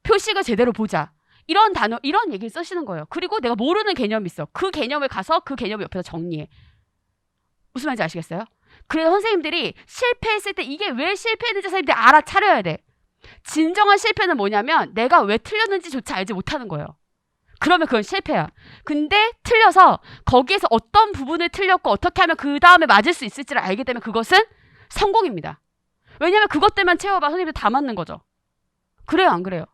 Speaker 1: 표식을 제대로 보자. 이런 단어, 이런 얘기를 쓰시는 거예요. 그리고 내가 모르는 개념이 있어. 그 개념을 가서 그 개념을 옆에서 정리해. 무슨 말인지 아시겠어요? 그래서 선생님들이 실패했을 때 이게 왜 실패했는지 선생님들이 알아차려야 돼. 진정한 실패는 뭐냐면 내가 왜 틀렸는지조차 알지 못하는 거예요. 그러면 그건 실패야. 근데 틀려서 거기에서 어떤 부분을 틀렸고 어떻게 하면 그 다음에 맞을 수 있을지를 알게 되면 그것은 성공입니다. 왜냐면 그것들만 채워봐 선생님들 다 맞는 거죠. 그래요, 안 그래요?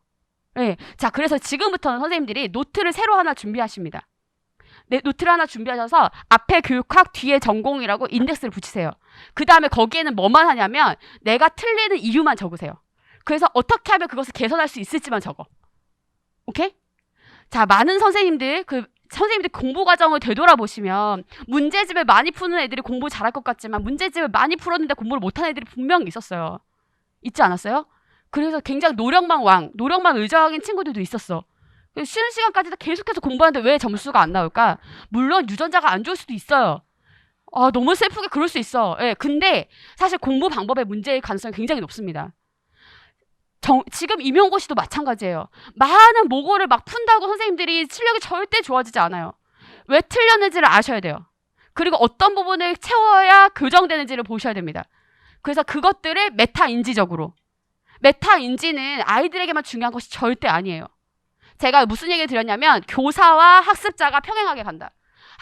Speaker 1: 네. 자, 그래서 지금부터는 선생님들이 노트를 새로 하나 준비하십니다. 네, 노트를 하나 준비하셔서 앞에 교육학, 뒤에 전공이라고 인덱스를 붙이세요. 그 다음에 거기에는 뭐만 하냐면 내가 틀리는 이유만 적으세요. 그래서 어떻게 하면 그것을 개선할 수 있을지만 적어. 오케이? 자, 많은 선생님들 공부 과정을 되돌아보시면 문제집을 많이 푸는 애들이 공부 잘할 것 같지만 문제집을 많이 풀었는데 공부를 못하는 애들이 분명히 있었어요. 있지 않았어요? 그래서 굉장히 노력만 의적인 친구들도 있었어. 쉬는 시간까지도 계속해서 공부하는데 왜 점수가 안 나올까? 물론 유전자가 안 좋을 수도 있어요. 너무 슬프게 그럴 수 있어. 예, 근데 사실 공부 방법의 문제의 가능성이 굉장히 높습니다. 지금 임용고시도 마찬가지예요. 많은 모고를 막 푼다고 선생님들이 실력이 절대 좋아지지 않아요. 왜 틀렸는지를 아셔야 돼요. 그리고 어떤 부분을 채워야 교정되는지를 보셔야 됩니다. 그래서 그것들을 메타인지적으로. 메타인지는 아이들에게만 중요한 것이 절대 아니에요. 제가 무슨 얘기를 드렸냐면 교사와 학습자가 평행하게 간다.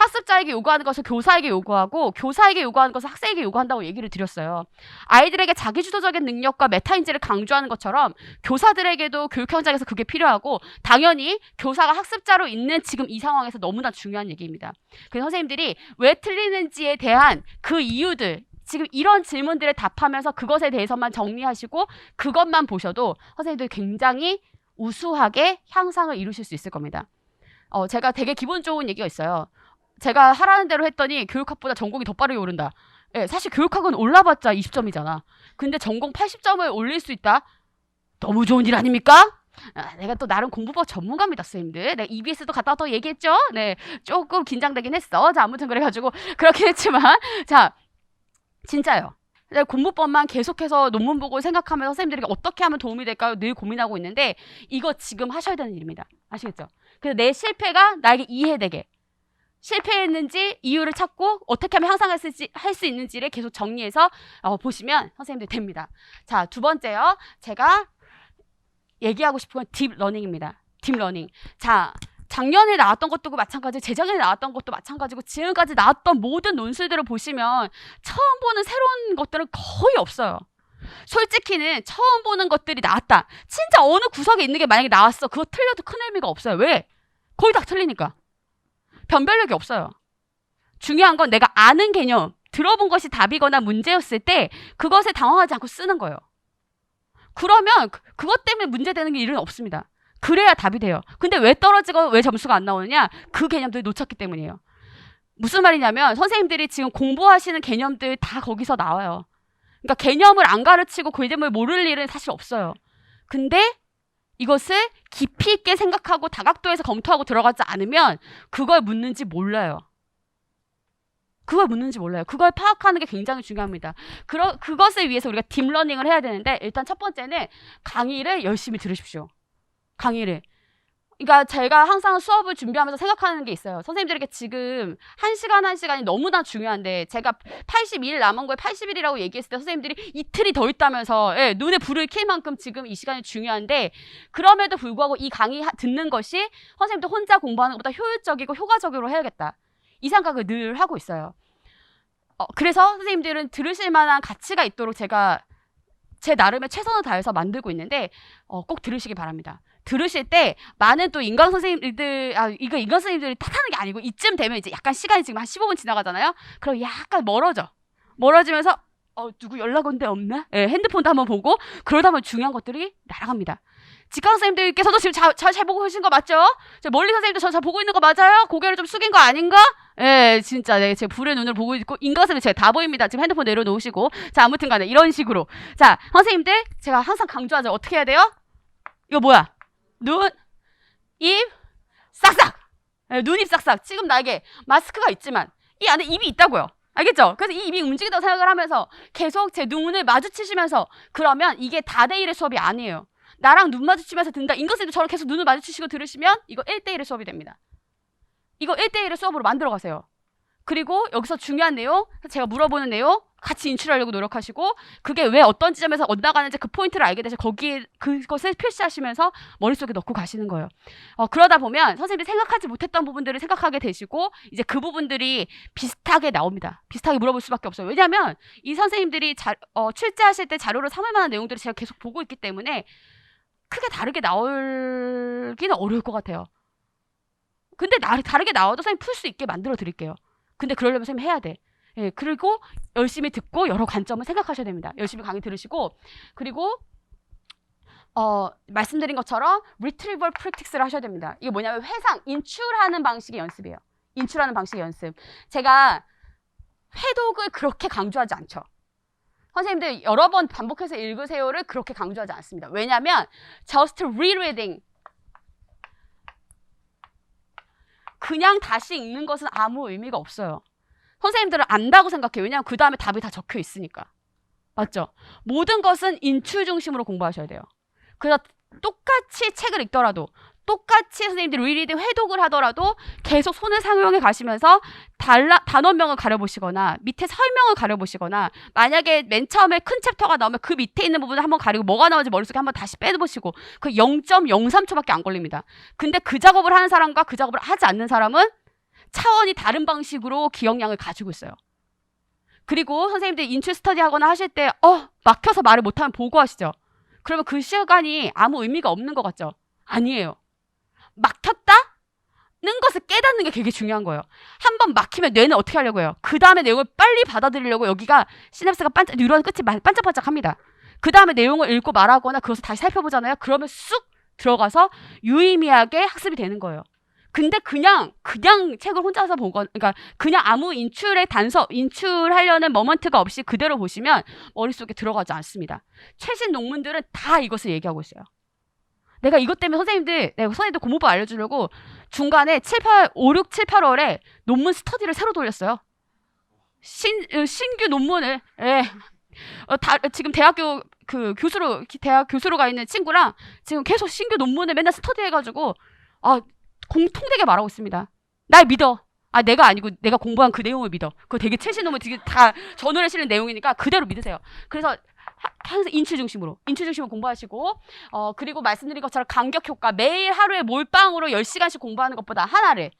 Speaker 1: 학습자에게 요구하는 것을 교사에게 요구하고 교사에게 요구하는 것을 학생에게 요구한다고 얘기를 드렸어요. 아이들에게 자기주도적인 능력과 메타인지를 강조하는 것처럼 교사들에게도 교육 현장에서 그게 필요하고 당연히 교사가 학습자로 있는 지금 이 상황에서 너무나 중요한 얘기입니다. 그래서 선생님들이 왜 틀리는지에 대한 그 이유들 지금 이런 질문들에 답하면서 그것에 대해서만 정리하시고 그것만 보셔도 선생님들이 굉장히 우수하게 향상을 이루실 수 있을 겁니다. 제가 되게 기분 좋은 얘기가 있어요. 제가 하라는 대로 했더니 교육학보다 전공이 더 빠르게 오른다. 예, 사실 교육학은 올라봤자 20점이잖아. 근데 전공 80점을 올릴 수 있다? 너무 좋은 일 아닙니까? 내가 또 나름 공부법 전문가입니다, 선생님들. 내가 EBS도 갔다 또 얘기했죠? 네, 조금 긴장되긴 했어. 자, 아무튼 그래가지고 그렇긴 했지만 자, 진짜요. 공부법만 계속해서 논문 보고 생각하면서 선생님들에게 어떻게 하면 도움이 될까요? 늘 고민하고 있는데 이거 지금 하셔야 되는 일입니다. 아시겠죠? 그래서 내 실패가 나에게 이해되게 실패했는지 이유를 찾고 어떻게 하면 향상할 수 있는지를 계속 정리해서 보시면 선생님들 됩니다. 자, 두 번째요. 제가 얘기하고 싶은 건 딥러닝입니다. 딥러닝. 자, 작년에 나왔던 것도 마찬가지고 재작년에 나왔던 것도 마찬가지고 지금까지 나왔던 모든 논술들을 보시면 처음 보는 새로운 것들은 거의 없어요. 솔직히는 처음 보는 것들이 나왔다. 진짜 어느 구석에 있는 게 만약에 나왔어. 그거 틀려도 큰 의미가 없어요. 왜? 거의 다 틀리니까. 변별력이 없어요. 중요한 건 내가 아는 개념, 들어본 것이 답이거나 문제였을 때 그것에 당황하지 않고 쓰는 거예요. 그러면 그것 때문에 문제되는 일은 없습니다. 그래야 답이 돼요. 근데 왜 떨어지고 왜 점수가 안 나오느냐? 그 개념들을 놓쳤기 때문이에요. 무슨 말이냐면 선생님들이 지금 공부하시는 개념들 다 거기서 나와요. 그러니까 개념을 안 가르치고 그 개념을 모를 일은 사실 없어요. 근데 이것을 깊이 있게 생각하고 다각도에서 검토하고 들어가지 않으면 그걸 묻는지 몰라요. 그걸 묻는지 몰라요. 그걸 파악하는 게 굉장히 중요합니다. 그것을 위해서 우리가 딥러닝을 해야 되는데 일단 첫 번째는 강의를 열심히 들으십시오. 강의를. 그러니까 제가 항상 수업을 준비하면서 생각하는 게 있어요. 선생님들에게 지금 한 시간이 너무나 중요한데 제가 82일 남은 거에 80일이라고 얘기했을 때 선생님들이 이틀이 더 있다면서 눈에 불을 켤 만큼 지금 이 시간이 중요한데 그럼에도 불구하고 이 강의 듣는 것이 선생님들 혼자 공부하는 것보다 효율적이고 효과적으로 해야겠다. 이 생각을 늘 하고 있어요. 그래서 선생님들은 들으실 만한 가치가 있도록 제가 제 나름의 최선을 다해서 만들고 있는데 꼭 들으시기 바랍니다. 들으실 때 많은 또 인강 선생님들 이거 인강 선생님들이 탓하는 게 아니고 이쯤 되면 이제 약간 시간이 지금 한 15분 지나가잖아요. 그럼 약간 멀어지면서 누구 연락 온 데 없나? 핸드폰도 한번 보고 그러다 보면 중요한 것들이 날아갑니다. 직강 선생님들께서도 지금 잘 보고 계신 거 맞죠? 멀리 선생님도 저 잘 보고 있는 거 맞아요? 고개를 좀 숙인 거 아닌가? 진짜 제 불의 눈을 보고 있고 인강 선생님 제가 다 보입니다. 지금 핸드폰 내려놓으시고 자 아무튼 간에 이런 식으로 자 선생님들 제가 항상 강조하죠. 어떻게 해야 돼요? 이거 뭐야? 눈, 입, 싹싹. 눈, 입, 싹싹. 지금 나에게 마스크가 있지만 이 안에 입이 있다고요. 알겠죠? 그래서 이 입이 움직인다고 생각을 하면서 계속 제 눈을 마주치시면서 그러면 이게 다대일의 수업이 아니에요. 나랑 눈 마주치면서 듣는다. 인강쌤도 저랑 계속 눈을 마주치시고 들으시면 이거 1대1의 수업이 됩니다. 이거 1대1의 수업으로 만들어 가세요. 그리고 여기서 중요한 내용, 제가 물어보는 내용 같이 인출하려고 노력하시고 그게 왜 어떤 지점에서 엇나가는지 그 포인트를 알게 되셔서 거기에 그것을 표시하시면서 머릿속에 넣고 가시는 거예요. 그러다 보면 선생님이 생각하지 못했던 부분들을 생각하게 되시고 이제 그 부분들이 비슷하게 나옵니다. 비슷하게 물어볼 수밖에 없어요. 왜냐하면 이 선생님들이 출제하실 때 자료를 삼을 만한 내용들을 제가 계속 보고 있기 때문에 크게 다르게 나올기는 어려울 것 같아요. 근데 다르게 나와도 선생님 풀 수 있게 만들어 드릴게요. 근데 그러려면 선생님 해야 돼. 그리고 열심히 듣고 여러 관점을 생각하셔야 됩니다. 열심히 강의 들으시고 그리고 말씀드린 것처럼 retrieval practice를 하셔야 됩니다. 이게 뭐냐면 인출하는 방식의 연습이에요. 인출하는 방식의 연습. 제가 회독을 그렇게 강조하지 않죠. 선생님들 여러 번 반복해서 읽으세요를 그렇게 강조하지 않습니다. 왜냐하면 just rereading 그냥 다시 읽는 것은 아무 의미가 없어요. 선생님들은 안다고 생각해요. 왜냐하면 그 다음에 답이 다 적혀 있으니까. 맞죠? 모든 것은 인출 중심으로 공부하셔야 돼요. 그래서 똑같이 책을 읽더라도 똑같이 선생님들이 리리딩 회독을 하더라도 계속 손을 상용해 가시면서 단원명을 가려보시거나 밑에 설명을 가려보시거나 만약에 맨 처음에 큰 챕터가 나오면 그 밑에 있는 부분을 한번 가리고 뭐가 나오는지 머릿속에 한번 다시 빼보시고 그 0.03초밖에 안 걸립니다. 근데 그 작업을 하는 사람과 그 작업을 하지 않는 사람은 차원이 다른 방식으로 기억량을 가지고 있어요. 그리고 선생님들 인출 스터디 하거나 하실 때 막혀서 말을 못하면 보고하시죠. 그러면 그 시간이 아무 의미가 없는 것 같죠? 아니에요. 막혔다는 것을 깨닫는 게 되게 중요한 거예요. 한번 막히면 뇌는 어떻게 하려고 해요? 그 다음에 내용을 빨리 받아들이려고 여기가 시냅스가 뉴런 끝이 반짝반짝합니다. 그 다음에 내용을 읽고 말하거나 그것을 다시 살펴보잖아요. 그러면 쑥 들어가서 유의미하게 학습이 되는 거예요. 근데 그냥 책을 혼자서 보거나, 그러니까 그냥 아무 인출하려는 모먼트가 없이 그대로 보시면 머릿속에 들어가지 않습니다. 최신 논문들은 다 이것을 얘기하고 있어요. 내가 이것 때문에 선생님들 공부법 알려주려고 중간에 5, 6, 7, 8월에 논문 스터디를 새로 돌렸어요. 신규 논문을, 지금 대학 교수로 가 있는 친구랑 지금 계속 신규 논문을 맨날 스터디 해가지고, 공통되게 말하고 있습니다. 날 믿어. 내가 아니고 내가 공부한 그 내용을 믿어. 그거 되게 최신 논문 되게 다 전월에 실린 내용이니까 그대로 믿으세요. 그래서 항상 인출 중심으로 공부하시고, 그리고 말씀드린 것처럼 간격 효과, 매일 하루에 몰빵으로 10시간씩 공부하는 것보다 하나를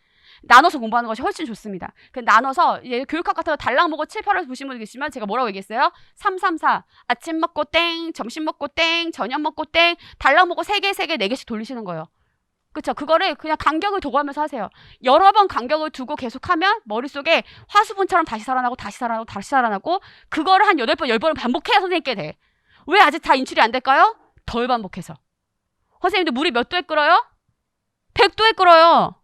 Speaker 1: 나눠서 공부하는 것이 훨씬 좋습니다. 나눠서 교육학 같은 거 달랑 보고 7, 8월 보신 분들 계시면 제가 뭐라고 얘기했어요? 3, 3, 4 아침 먹고 땡, 점심 먹고 땡, 저녁 먹고 땡, 달랑 보고 3개, 4개씩 돌리시는 거예요. 그쵸? 그거를 그냥 간격을 두고 하면서 하세요. 여러 번 간격을 두고 계속하면 머릿속에 화수분처럼 다시 살아나고 그거를 한 8번, 10번을 반복해야 선생님께 돼. 왜 아직 다 인출이 안 될까요? 덜 반복해서. 선생님들 물이 몇 도에 끓어요? 100도에 끓어요.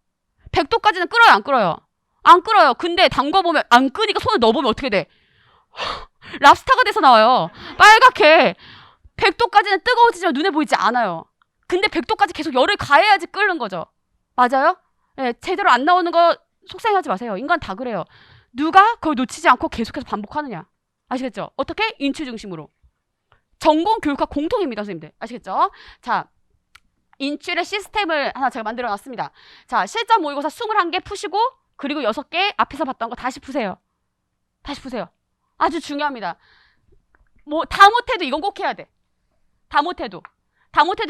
Speaker 1: 100도까지는 끓어요, 안 끓어요? 안 끓어요. 근데 담궈보면 안 끓으니까 손을 넣어보면 어떻게 돼? 랍스타가 돼서 나와요. 빨갛게. 100도까지는 뜨거워지지만 눈에 보이지 않아요. 근데 100도까지 계속 열을 가해야지 끓는 거죠. 맞아요? 제대로 안 나오는 거 속상해하지 마세요. 인간 다 그래요. 누가 그걸 놓치지 않고 계속해서 반복하느냐. 아시겠죠? 어떻게? 인출 중심으로. 전공 교육학 공통입니다, 선생님들. 아시겠죠? 자, 인출의 시스템을 하나 제가 만들어 놨습니다. 자, 실전 모의고사 21개 푸시고, 그리고 6개 앞에서 봤던 거 다시 푸세요. 아주 중요합니다. 다 못해도 이건 꼭 해야 돼. 다 못해도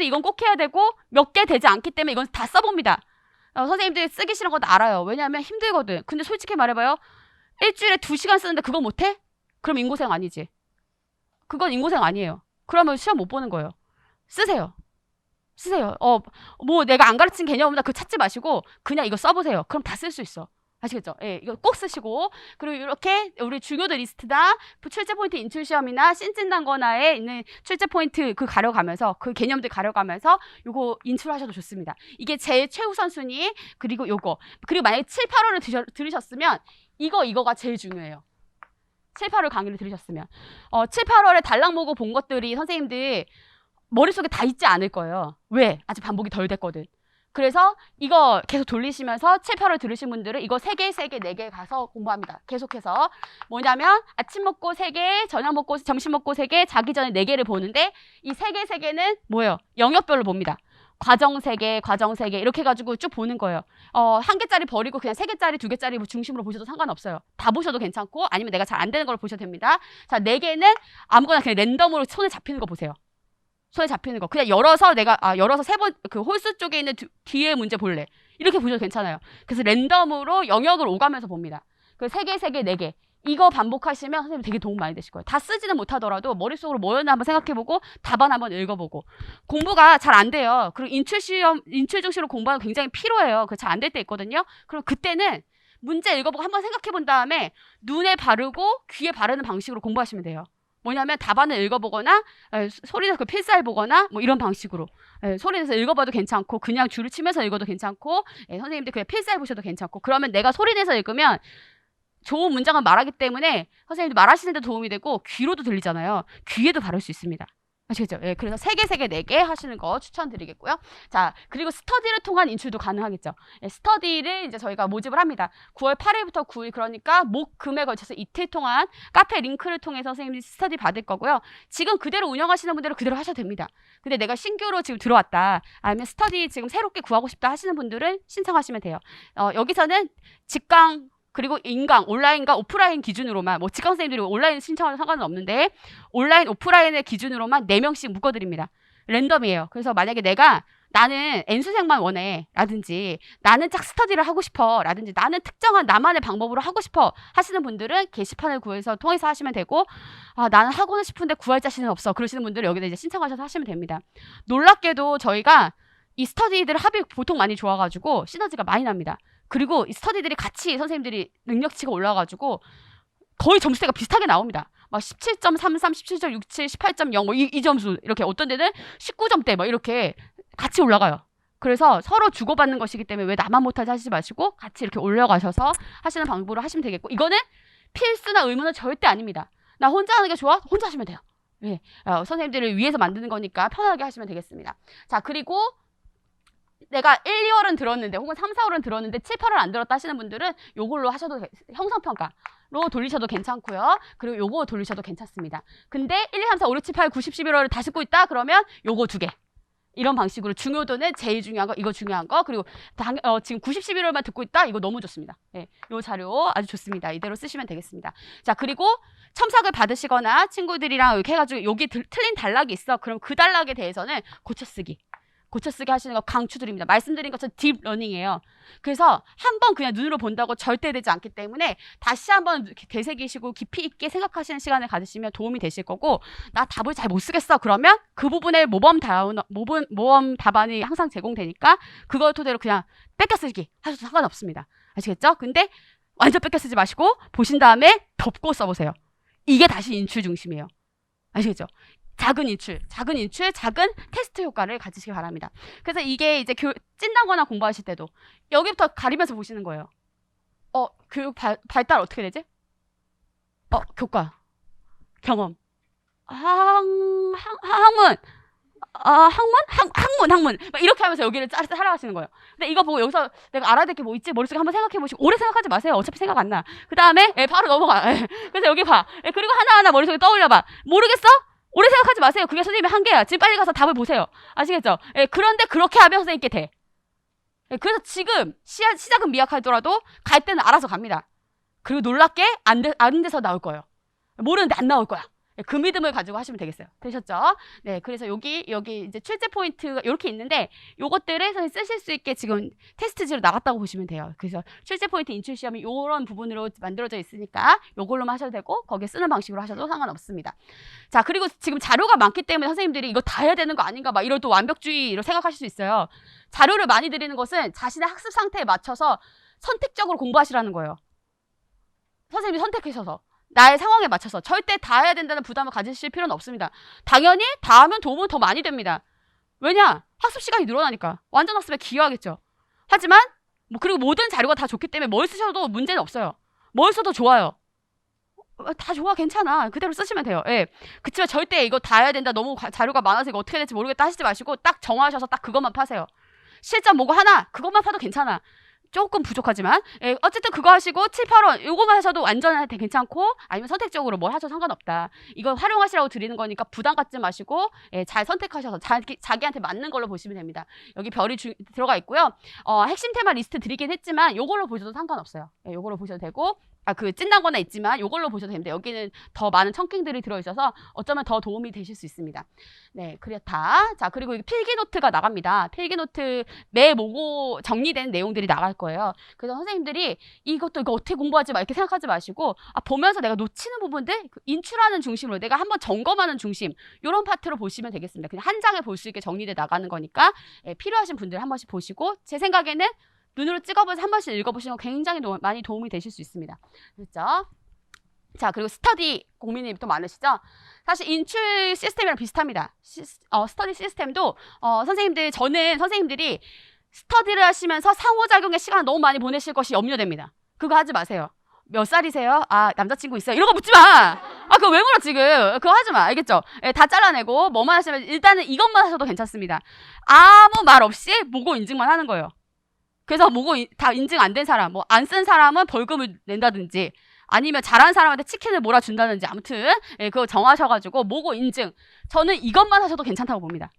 Speaker 1: 이건 꼭 해야 되고, 몇 개 되지 않기 때문에 이건 다 써봅니다. 선생님들이 쓰기 싫은 것도 알아요. 왜냐하면 힘들거든. 근데 솔직히 말해봐요. 일주일에 2시간 쓰는데 그거 못해? 그럼 인고생 아니지. 그건 인고생 아니에요. 그러면 시험 못 보는 거예요. 쓰세요. 내가 안 가르친 개념 없나 그거 찾지 마시고 그냥 이거 써보세요. 그럼 다 쓸 수 있어. 아시겠죠? 이거 꼭 쓰시고, 그리고 이렇게 우리 중요도 리스트나 출제 포인트 인출 시험이나 신진단거나에 있는 출제 포인트 가려가면서 그 개념들 가려가면서 요거 인출하셔도 좋습니다. 이게 제일 최우선 순위. 그리고 만약에 7, 8월을 들으셨으면 이거가 제일 중요해요. 7, 8월 강의를 들으셨으면 7, 8월에 달랑 보고 본 것들이 선생님들 머릿속에 다 있지 않을 거예요. 왜? 아직 반복이 덜 됐거든. 그래서 이거 계속 돌리시면서 7, 8월 들으신 분들은 이거 3개, 4개 가서 공부합니다. 계속해서. 뭐냐면 아침 먹고 3개, 저녁 먹고, 점심 먹고 3개, 자기 전에 4개를 보는데 이 3개, 3개는 뭐예요? 영역별로 봅니다. 과정 3개 이렇게 해가지고 쭉 보는 거예요. 1개짜리 버리고 그냥 3개짜리, 2개짜리 중심으로 보셔도 상관없어요. 다 보셔도 괜찮고 아니면 내가 잘 안 되는 걸 보셔도 됩니다. 자, 4개는 아무거나 그냥 랜덤으로 손에 잡히는 거 보세요. 손에 잡히는 거. 그냥 열어서 3번 그 홀수 쪽에 있는 뒤에 문제 볼래. 이렇게 보셔도 괜찮아요. 그래서 랜덤으로 영역을 오가면서 봅니다. 그 3개, 4개. 이거 반복하시면 선생님 되게 도움 많이 되실 거예요. 다 쓰지는 못하더라도 머릿속으로 뭐였나 한번 생각해보고 답안 한번 읽어보고. 공부가 잘 안 돼요. 그리고 인출 중심으로 공부하면 굉장히 피로해요. 그 잘 안 될 때 있거든요. 그럼 그때는 문제 읽어보고 한번 생각해본 다음에 눈에 바르고 귀에 바르는 방식으로 공부하시면 돼요. 뭐냐면 답안을 읽어보거나 소리내서 필사해 보거나 뭐 이런 방식으로 소리내서 읽어봐도 괜찮고 그냥 줄을 치면서 읽어도 괜찮고 선생님들 그냥 필사해 보셔도 괜찮고. 그러면 내가 소리내서 읽으면 좋은 문장을 말하기 때문에 선생님들 말하시는 데 도움이 되고 귀로도 들리잖아요. 귀에도 바를 수 있습니다. 아시겠죠? 그래서 3개, 4개 하시는 거 추천드리겠고요. 자, 그리고 스터디를 통한 인출도 가능하겠죠. 스터디를 이제 저희가 모집을 합니다. 9월 8일부터 9일, 그러니까 목, 금에 걸쳐서 이틀 동안 카페 링크를 통해서 선생님이 스터디 받을 거고요. 지금 그대로 운영하시는 분들은 그대로 하셔도 됩니다. 근데 내가 신규로 지금 들어왔다, 아니면 스터디 지금 새롭게 구하고 싶다 하시는 분들은 신청하시면 돼요. 여기서는 직강, 그리고 인강, 온라인과 오프라인 기준으로만, 뭐 직강 선생님들이 온라인 신청하는 상관은 없는데 온라인, 오프라인의 기준으로만 4명씩 묶어드립니다. 랜덤이에요. 그래서 만약에 내가 나는 N수생만 원해 라든지 나는 짝 스터디를 하고 싶어 라든지 나는 특정한 나만의 방법으로 하고 싶어 하시는 분들은 게시판을 통해서 하시면 되고, 나는 하고는 싶은데 구할 자신은 없어 그러시는 분들은 여기다 이제 신청하셔서 하시면 됩니다. 놀랍게도 저희가 이 스터디들 합이 보통 많이 좋아가지고 시너지가 많이 납니다. 그리고 이 스터디들이 같이 선생님들이 능력치가 올라가지고 거의 점수대가 비슷하게 나옵니다. 막 17.33, 17.67, 18.0 뭐 이 점수 이렇게, 어떤 데는 19점대 막 이렇게 같이 올라가요. 그래서 서로 주고받는 것이기 때문에 왜 나만 못하지 하시지 마시고 같이 이렇게 올려가셔서 하시는 방법으로 하시면 되겠고, 이거는 필수나 의무는 절대 아닙니다. 나 혼자 하는 게 좋아? 혼자 하시면 돼요. 네. 선생님들을 위해서 만드는 거니까 편하게 하시면 되겠습니다. 자, 그리고 내가 1, 2월은 들었는데 혹은 3, 4월은 들었는데 7, 8월 안 들었다 하시는 분들은 요걸로 하셔도 형성평가로 돌리셔도 괜찮고요. 그리고 요거 돌리셔도 괜찮습니다. 근데 1, 2, 3, 4, 5, 6, 7, 8, 9, 10, 11월을 다 듣고 있다 그러면 요거 2개. 이런 방식으로 중요도는 제일 중요한 거, 이거 중요한 거, 그리고 지금 90, 11월만 듣고 있다? 이거 너무 좋습니다. 네, 요 자료 아주 좋습니다. 이대로 쓰시면 되겠습니다. 자, 그리고 첨삭을 받으시거나 친구들이랑 이렇게 해가지고 여기 틀린 단락이 있어. 그럼 그 단락에 대해서는 고쳐쓰기 하시는 거 강추드립니다. 말씀드린 것처럼 딥러닝이에요. 그래서 한번 그냥 눈으로 본다고 절대 되지 않기 때문에 다시 한번 되새기시고 깊이 있게 생각하시는 시간을 가지시면 도움이 되실 거고, 나 답을 잘 못 쓰겠어 그러면 그 부분에 모범 답안이 항상 제공되니까 그걸 토대로 그냥 뺏겨쓰기 하셔도 상관없습니다. 아시겠죠? 근데 완전 뺏겨쓰지 마시고 보신 다음에 덮고 써보세요. 이게 다시 인출 중심이에요. 아시겠죠? 작은 인출, 작은 테스트 효과를 가지시기 바랍니다. 그래서 이게 이제 찐다거나 공부하실 때도 여기부터 가리면서 보시는 거예요. 교육 발달 어떻게 되지? 교과, 경험, 학문, 학문 막 이렇게 하면서 여기를 살아가시는 거예요. 근데 이거 보고 여기서 내가 알아야 될 게 뭐 있지? 머릿속에 한번 생각해 보시고, 오래 생각하지 마세요. 어차피 생각 안 나. 그 다음에 바로 넘어가. 그래서 여기 봐. 그리고 하나하나 머릿속에 떠올려봐. 모르겠어? 오래 생각하지 마세요. 그게 선생님의 한계야. 지금 빨리 가서 답을 보세요. 아시겠죠? 그런데 그렇게 하면 선생님께 돼. 그래서 지금 시작은 미약하더라도 갈 때는 알아서 갑니다. 그리고 놀랍게 안 돼서 나올 거예요. 모르는데 안 나올 거야. 그 믿음을 가지고 하시면 되겠어요. 되셨죠? 네, 그래서 여기 이제 출제 포인트가 이렇게 있는데 요것들을 선생님 쓰실 수 있게 지금 테스트지로 나갔다고 보시면 돼요. 그래서 출제 포인트 인출 시험이 이런 부분으로 만들어져 있으니까 요걸로만 하셔도 되고 거기에 쓰는 방식으로 하셔도 상관없습니다. 자, 그리고 지금 자료가 많기 때문에 선생님들이 이거 다 해야 되는 거 아닌가 막 이런 또 완벽주의로 생각하실 수 있어요. 자료를 많이 드리는 것은 자신의 학습 상태에 맞춰서 선택적으로 공부하시라는 거예요. 선생님이 선택하셔서 나의 상황에 맞춰서 절대 다 해야 된다는 부담을 가지실 필요는 없습니다. 당연히 다 하면 도움은 더 많이 됩니다. 왜냐? 학습 시간이 늘어나니까 완전 학습에 기여하겠죠. 하지만 그리고 모든 자료가 다 좋기 때문에 뭘 쓰셔도 문제는 없어요. 뭘 써도 좋아요. 다 좋아, 괜찮아. 그대로 쓰시면 돼요. 예. 그치만 절대 이거 다 해야 된다, 너무 자료가 많아서 이거 어떻게 될지 모르겠다 하시지 마시고 딱 정하셔서 딱 그것만 파세요. 실전 뭐고 하나 그것만 파도 괜찮아. 조금 부족하지만 어쨌든 그거 하시고 7, 8원 요거만 하셔도 완전 괜찮고, 아니면 선택적으로 뭘 하셔도 상관없다. 이거 활용하시라고 드리는 거니까 부담 갖지 마시고 잘 선택하셔서 자기한테 맞는 걸로 보시면 됩니다. 여기 별이 들어가 있고요. 핵심 테마 리스트 드리긴 했지만 요걸로 보셔도 상관없어요. 요걸로 보셔도 되고, 그 찐다거나 있지만 요걸로 보셔도 됩니다. 여기는 더 많은 첨킹들이 들어있어서 어쩌면 더 도움이 되실 수 있습니다. 네, 그렇다. 자, 그리고 필기노트가 나갑니다. 필기노트 매 모고 정리된 내용들이 나갈 거예요. 그래서 선생님들이 이거 어떻게 공부하지 마 이렇게 생각하지 마시고, 보면서 내가 놓치는 부분들 인출하는 중심으로 내가 한번 점검하는 중심, 이런 파트로 보시면 되겠습니다. 그냥 한 장에 볼 수 있게 정리돼 나가는 거니까 필요하신 분들 한 번씩 보시고, 제 생각에는 눈으로 찍어보셔서 한 번씩 읽어보시면 굉장히 많이 도움이 되실 수 있습니다. 그렇죠? 자, 그리고 스터디 고민이 또 많으시죠? 사실 인출 시스템이랑 비슷합니다. 스터디 시스템도 저는 선생님들이 스터디를 하시면서 상호작용의 시간을 너무 많이 보내실 것이 염려됩니다. 그거 하지 마세요. 몇 살이세요? 남자친구 있어요? 이런 거 묻지 마! 그거 왜 물어, 지금? 그거 하지 마. 알겠죠? 다 잘라내고, 뭐만 하시면, 일단은 이것만 하셔도 괜찮습니다. 아무 말 없이 모고 인증만 하는 거예요. 그래서 모고 다 인증 안 된 사람, 안 쓴 사람은 벌금을 낸다든지, 아니면 잘하는 사람한테 치킨을 몰아준다든지, 아무튼, 그거 정하셔가지고, 모고 인증. 저는 이것만 하셔도 괜찮다고 봅니다.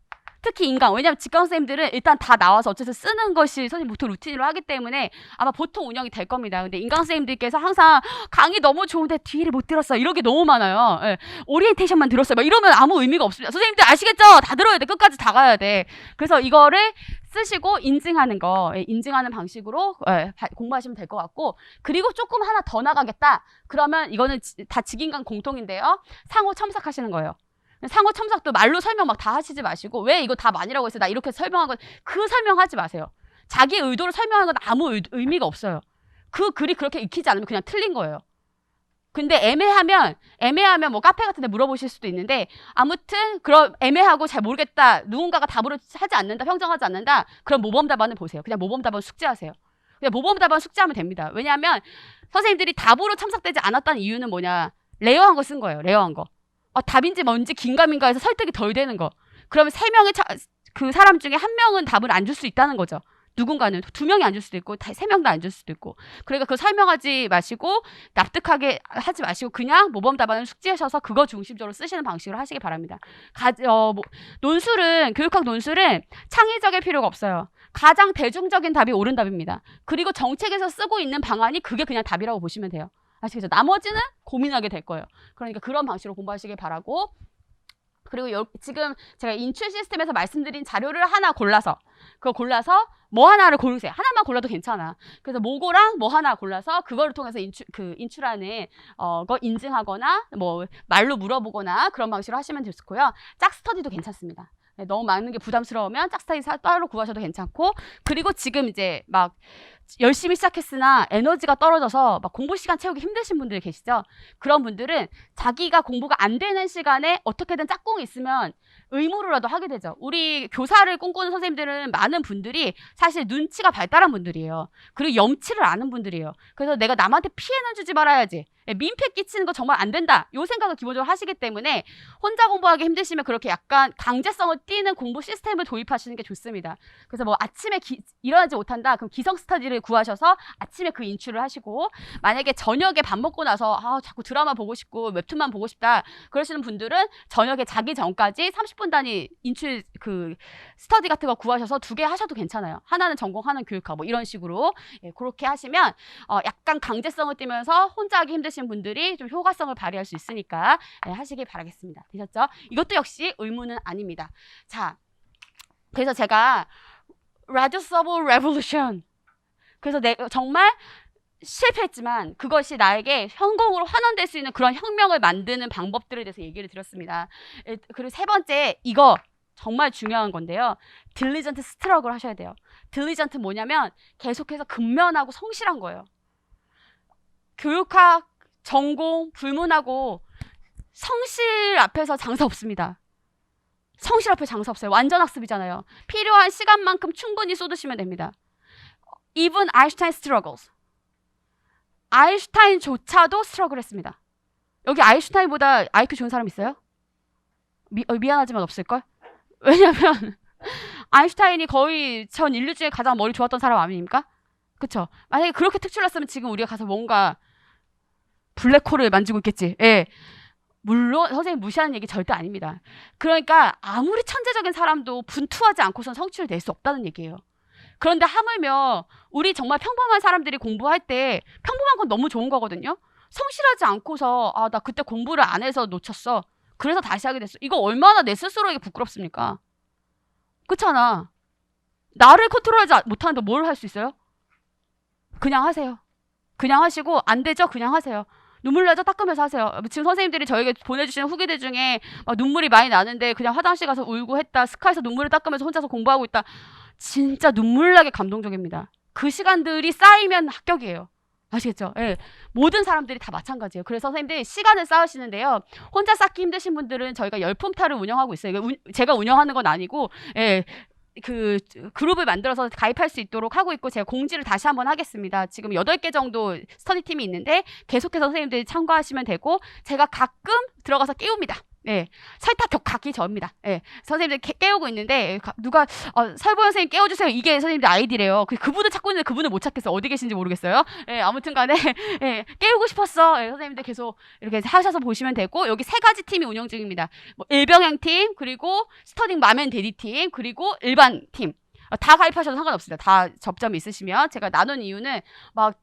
Speaker 1: 특히 인강. 왜냐하면 직강 선생님들은 일단 다 나와서 어쨌든 쓰는 것이 선생님 보통 루틴으로 하기 때문에 아마 보통 운영이 될 겁니다. 근데 인강 선생님들께서 항상 강의 너무 좋은데 뒤를 못 들었어요. 이런 게 너무 많아요. 예. 오리엔테이션만 들었어요. 막 이러면 아무 의미가 없습니다. 선생님들 아시겠죠? 다 들어야 돼. 끝까지 다 가야 돼. 그래서 이거를 쓰시고 인증하는 거, 인증하는 방식으로 공부하시면 될 것 같고, 그리고 조금 하나 더 나가겠다. 그러면 이거는 다 직인강 공통인데요. 상호 첨삭하시는 거예요. 상호 첨삭도 말로 설명 막 다 하시지 마시고, 왜 이거 답 아니라고 했어? 나 이렇게 설명한 건, 그 설명하지 마세요. 자기의 의도를 설명하는 건 아무 의미가 없어요. 그 글이 그렇게 익히지 않으면 그냥 틀린 거예요. 근데 애매하면 뭐 카페 같은 데 물어보실 수도 있는데, 아무튼 그럼 애매하고 잘 모르겠다, 누군가가 답을 하지 않는다, 평정하지 않는다, 그럼 모범 답안을 보세요. 그냥 모범 답안 숙지하세요. 그냥 모범 답안 숙지하면 됩니다. 왜냐하면 선생님들이 답으로 첨삭되지 않았다는 이유는 뭐냐, 레어한 거 쓴 거예요. 레어한 거. 답인지 뭔지 긴가민가 해서 설득이 덜 되는 거. 그러면 3명의 그 사람 중에 1명은 답을 안 줄 수 있다는 거죠. 누군가는 2명이 안 줄 수도 있고 3명도 안 줄 수도 있고. 그러니까 그거 설명하지 마시고 납득하게 하지 마시고 그냥 모범 답안을 숙지하셔서 그거 중심적으로 쓰시는 방식으로 하시기 바랍니다. 논술은, 교육학 논술은 창의적일 필요가 없어요. 가장 대중적인 답이 옳은 답입니다. 그리고 정책에서 쓰고 있는 방안이 그게 그냥 답이라고 보시면 돼요. 아시겠죠? 나머지는 고민하게 될 거예요. 그러니까 그런 방식으로 공부하시길 바라고, 그리고 지금 제가 인출 시스템에서 말씀드린 자료를 하나 골라서, 그거 골라서 뭐 하나를 고르세요. 하나만 골라도 괜찮아. 그래서 뭐고랑 뭐 하나 골라서 그거를 통해서 인출하는 거 인증하거나 뭐 말로 물어보거나 그런 방식으로 하시면 좋고요. 짝 스터디도 괜찮습니다. 네, 너무 많은 게 부담스러우면 짝 스터디 따로 구하셔도 괜찮고, 그리고 지금 이제 막 열심히 시작했으나 에너지가 떨어져서 막 공부 시간 채우기 힘드신 분들 계시죠? 그런 분들은 자기가 공부가 안 되는 시간에 어떻게든 짝꿍이 있으면 의무로라도 하게 되죠. 우리 교사를 꿈꾸는 선생님들은 많은 분들이 사실 눈치가 발달한 분들이에요. 그리고 염치를 아는 분들이에요. 그래서 내가 남한테 피해는 주지 말아야지, 민폐 끼치는 거 정말 안 된다, 요 생각을 기본적으로 하시기 때문에 혼자 공부하기 힘드시면 그렇게 약간 강제성을 띠는 공부 시스템을 도입하시는 게 좋습니다. 그래서 뭐 아침에 일어나지 못한다, 그럼 기성 스터디를 구하셔서 아침에 그 인출을 하시고, 만약에 저녁에 밥 먹고 나서 자꾸 드라마 보고 싶고 웹툰만 보고 싶다 그러시는 분들은 저녁에 자기 전까지 30분 단위 인출 그 스터디 같은 거 구하셔서 2개 하셔도 괜찮아요. 하나는 전공, 하나는 교육학, 뭐 이런 식으로 그렇게 하시면 약간 강제성을 띠면서 혼자 하기 힘드신 분들이 좀 효과성을 발휘할 수 있으니까 하시길 바라겠습니다. 되셨죠? 이것도 역시 의무는 아닙니다. 자, 그래서 제가 라디오 서버 레볼루션, 그래서 정말 실패했지만 그것이 나에게 성공으로 환원될 수 있는 그런 혁명을 만드는 방법들에 대해서 얘기를 드렸습니다. 그리고 3번째, 이거 정말 중요한 건데요. 딜리전트 스트럭을 하셔야 돼요. 딜리전트 뭐냐면 계속해서 근면하고 성실한 거예요. 교육학, 전공, 불문하고 성실 앞에서 장사 없습니다. 성실 앞에 장사 없어요. 완전 학습이잖아요. 필요한 시간만큼 충분히 쏟으시면 됩니다. Even Einstein struggles. 아인슈타인조차도 스트러글 했습니다. 여기 아인슈타인보다 IQ 좋은 사람 있어요? 미안하지만 없을걸? 왜냐면 아인슈타인이 거의 전 인류 중에 가장 머리 좋았던 사람 아닙니까? 그쵸? 만약에 그렇게 특출났으면 지금 우리가 가서 뭔가 블랙홀을 만지고 있겠지. 예. 물론 선생님 무시하는 얘기 절대 아닙니다. 그러니까 아무리 천재적인 사람도 분투하지 않고선 성취를 낼 수 없다는 얘기예요. 그런데 하물며 우리 정말 평범한 사람들이 공부할 때 평범한 건 너무 좋은 거거든요. 성실하지 않고서 나 그때 공부를 안 해서 놓쳤어, 그래서 다시 하게 됐어. 이거 얼마나 내 스스로에게 부끄럽습니까? 그렇잖아. 나를 컨트롤하지 못하는데 뭘 할 수 있어요? 그냥 하세요. 그냥 하시고, 안 되죠? 그냥 하세요. 눈물 나죠? 닦으면서 하세요. 지금 선생님들이 저에게 보내주시는 후기들 중에 막 눈물이 많이 나는데 그냥 화장실 가서 울고 했다, 스카에서 눈물을 닦으면서 혼자서 공부하고 있다. 진짜 눈물 나게 감동적입니다. 그 시간들이 쌓이면 합격이에요. 아시겠죠? 예. 모든 사람들이 다 마찬가지예요. 그래서 선생님들이 시간을 쌓으시는데요. 혼자 쌓기 힘드신 분들은 저희가 열품타를 운영하고 있어요. 제가 운영하는 건 아니고, 그 그룹을 만들어서 가입할 수 있도록 하고 있고, 제가 공지를 다시 한번 하겠습니다. 지금 8개 정도 스터디팀이 있는데 계속해서 선생님들이 참가하시면 되고, 제가 가끔 들어가서 깨웁니다. 예, 설탕 가기 전입니다. 예, 선생님들 깨우고 있는데 누가 설보영 선생님 깨워주세요. 이게 선생님들 아이디래요. 그분을 찾고 있는데 그분을 못 찾겠어. 어디 계신지 모르겠어요. 예, 아무튼간에 예, 깨우고 싶었어. 예, 선생님들 계속 이렇게 하셔서 보시면 되고 여기 세 가지 팀이 운영 중입니다. 뭐 일병행 팀, 그리고 스터딩 맘앤 데디 팀, 그리고 일반 팀. 다 가입하셔도 상관없습니다. 다 접점이 있으시면 제가 나눈 이유는 막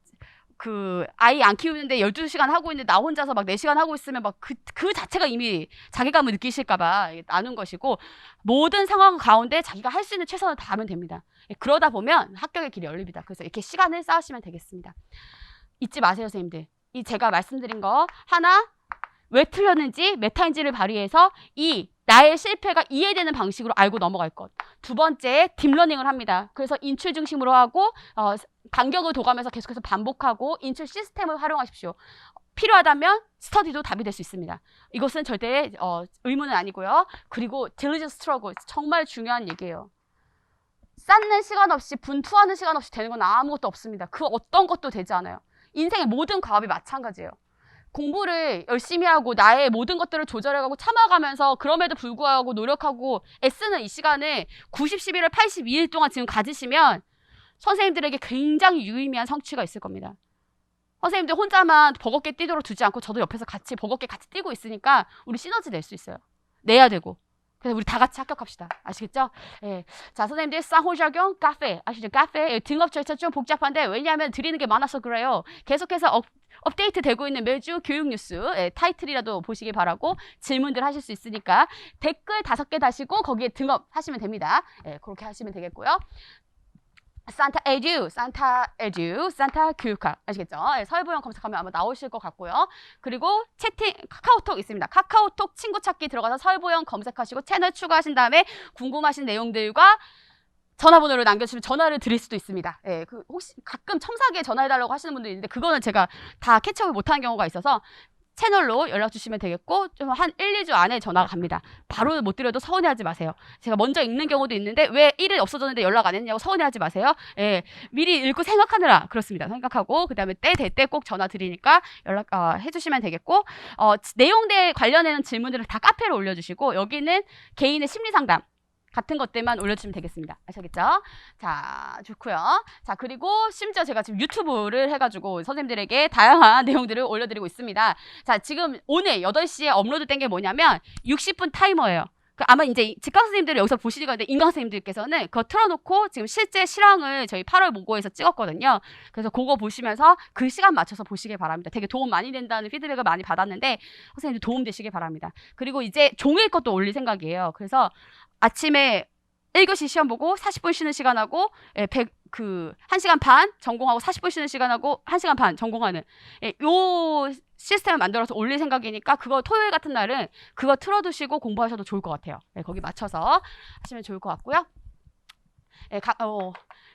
Speaker 1: 아이 안 키우는데 12시간 하고 있는데 나 혼자서 막 4시간 하고 있으면 막 그 자체가 이미 자괴감을 느끼실까봐 나눈 것이고 모든 상황 가운데 자기가 할 수 있는 최선을 다하면 됩니다. 그러다 보면 합격의 길이 열립니다. 그래서 이렇게 시간을 쌓으시면 되겠습니다. 잊지 마세요, 선생님들. 이 제가 말씀드린 거 하나, 왜 틀렸는지 메타인지를 발휘해서 나의 실패가 이해되는 방식으로 알고 넘어갈 것. 두 번째, 딥러닝을 합니다. 그래서 인출 중심으로 하고 간격을 둬가면서 계속해서 반복하고 인출 시스템을 활용하십시오. 필요하다면 스터디도 답이 될 수 있습니다. 이것은 절대 의무는 아니고요. 그리고 diligent struggle, 정말 중요한 얘기예요. 쌓는 시간 없이 분투하는 시간 없이 되는 건 아무것도 없습니다. 그 어떤 것도 되지 않아요. 인생의 모든 과업이 마찬가지예요. 공부를 열심히 하고 나의 모든 것들을 조절해가고 참아가면서 그럼에도 불구하고 노력하고 애쓰는 이 시간을 90, 11월 82일 동안 지금 가지시면 선생님들에게 굉장히 유의미한 성취가 있을 겁니다. 선생님들 혼자만 버겁게 뛰도록 두지 않고 저도 옆에서 같이 버겁게 같이 뛰고 있으니까 우리 시너지 낼 수 있어요. 내야 되고. 그래서 우리 다 같이 합격합시다. 아시겠죠? 예. 자, 선생님들 쌍호작용 카페 아시죠? 카페 등업 절차 좀 복잡한데 왜냐하면 드리는 게 많아서 그래요. 계속해서 업데이트 되고 있는 매주 교육 뉴스 타이틀이라도 보시기 바라고 질문들 하실 수 있으니까 댓글 5개 다시고 거기에 등업 하시면 됩니다. 예, 그렇게 하시면 되겠고요. 산타 에듀, 산타 교육학 아시겠죠? 예, 설보영 검색하면 아마 나오실 것 같고요. 그리고 채팅, 카카오톡 있습니다. 카카오톡 친구 찾기 들어가서 설보영 검색하시고 채널 추가하신 다음에 궁금하신 내용들과 전화번호를 남겨주시면 전화를 드릴 수도 있습니다. 예, 혹시 가끔 첨삭에 전화해달라고 하시는 분들이 있는데 그거는 제가 다 캐치업을 못하는 경우가 있어서 채널로 연락 주시면 되겠고 좀 한 1, 2주 안에 전화가 갑니다. 바로 못 드려도 서운해하지 마세요. 제가 먼저 읽는 경우도 있는데 왜 일이 없어졌는데 연락 안 했냐고 서운해하지 마세요. 예, 미리 읽고 생각하느라 그렇습니다. 생각하고 그 다음에 때 될 때 꼭 전화 드리니까 연락 해주시면 되겠고 내용대 관련된 질문들을 다 카페로 올려주시고 여기는 개인의 심리상담 같은 것들만 올려주시면 되겠습니다. 아시겠죠? 자, 좋고요. 자, 그리고 심지어 제가 지금 유튜브를 해가지고 선생님들에게 다양한 내용들을 올려드리고 있습니다. 자, 지금 오늘 8시에 업로드된 게 뭐냐면 60분 타이머예요. 아마 이제 직강 선생님들이 여기서 보시는 건데 인강 선생님들께서는 그거 틀어놓고 지금 실제 실황을 저희 8월 모고에서 찍었거든요. 그래서 그거 보시면서 그 시간 맞춰서 보시길 바랍니다. 되게 도움 많이 된다는 피드백을 많이 받았는데 선생님들 도움 되시길 바랍니다. 그리고 이제 종일 것도 올릴 생각이에요. 그래서 아침에 1교시 시험 보고 40분 쉬는 시간하고 1시간 반 전공하고 40분 쉬는 시간하고 1시간 반 전공하는 요 시스템을 만들어서 올릴 생각이니까 그거 토요일 같은 날은 그거 틀어두시고 공부하셔도 좋을 것 같아요. 거기 맞춰서 하시면 좋을 것 같고요.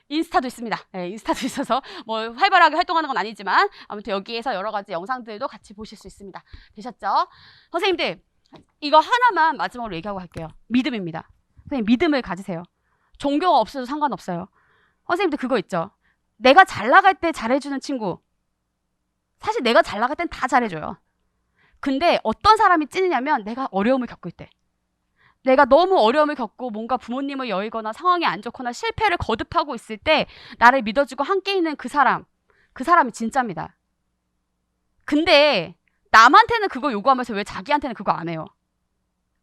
Speaker 1: 인스타도 있습니다. 인스타도 있어서 뭐 활발하게 활동하는 건 아니지만 아무튼 여기에서 여러 가지 영상들도 같이 보실 수 있습니다. 되셨죠? 선생님들 이거 하나만 마지막으로 얘기하고 갈게요. 믿음입니다. 선생님 믿음을 가지세요. 종교가 없어도 상관없어요. 선생님들 그거 있죠. 내가 잘 나갈 때 잘해주는 친구. 사실 내가 잘 나갈 땐 다 잘해줘요. 근데 어떤 사람이 찌느냐면 내가 어려움을 겪을 때. 내가 너무 어려움을 겪고 뭔가 부모님을 여의거나 상황이 안 좋거나 실패를 거듭하고 있을 때 나를 믿어주고 함께 있는 그 사람이 진짜입니다. 근데 남한테는 그거 요구하면서 왜 자기한테는 그거 안 해요?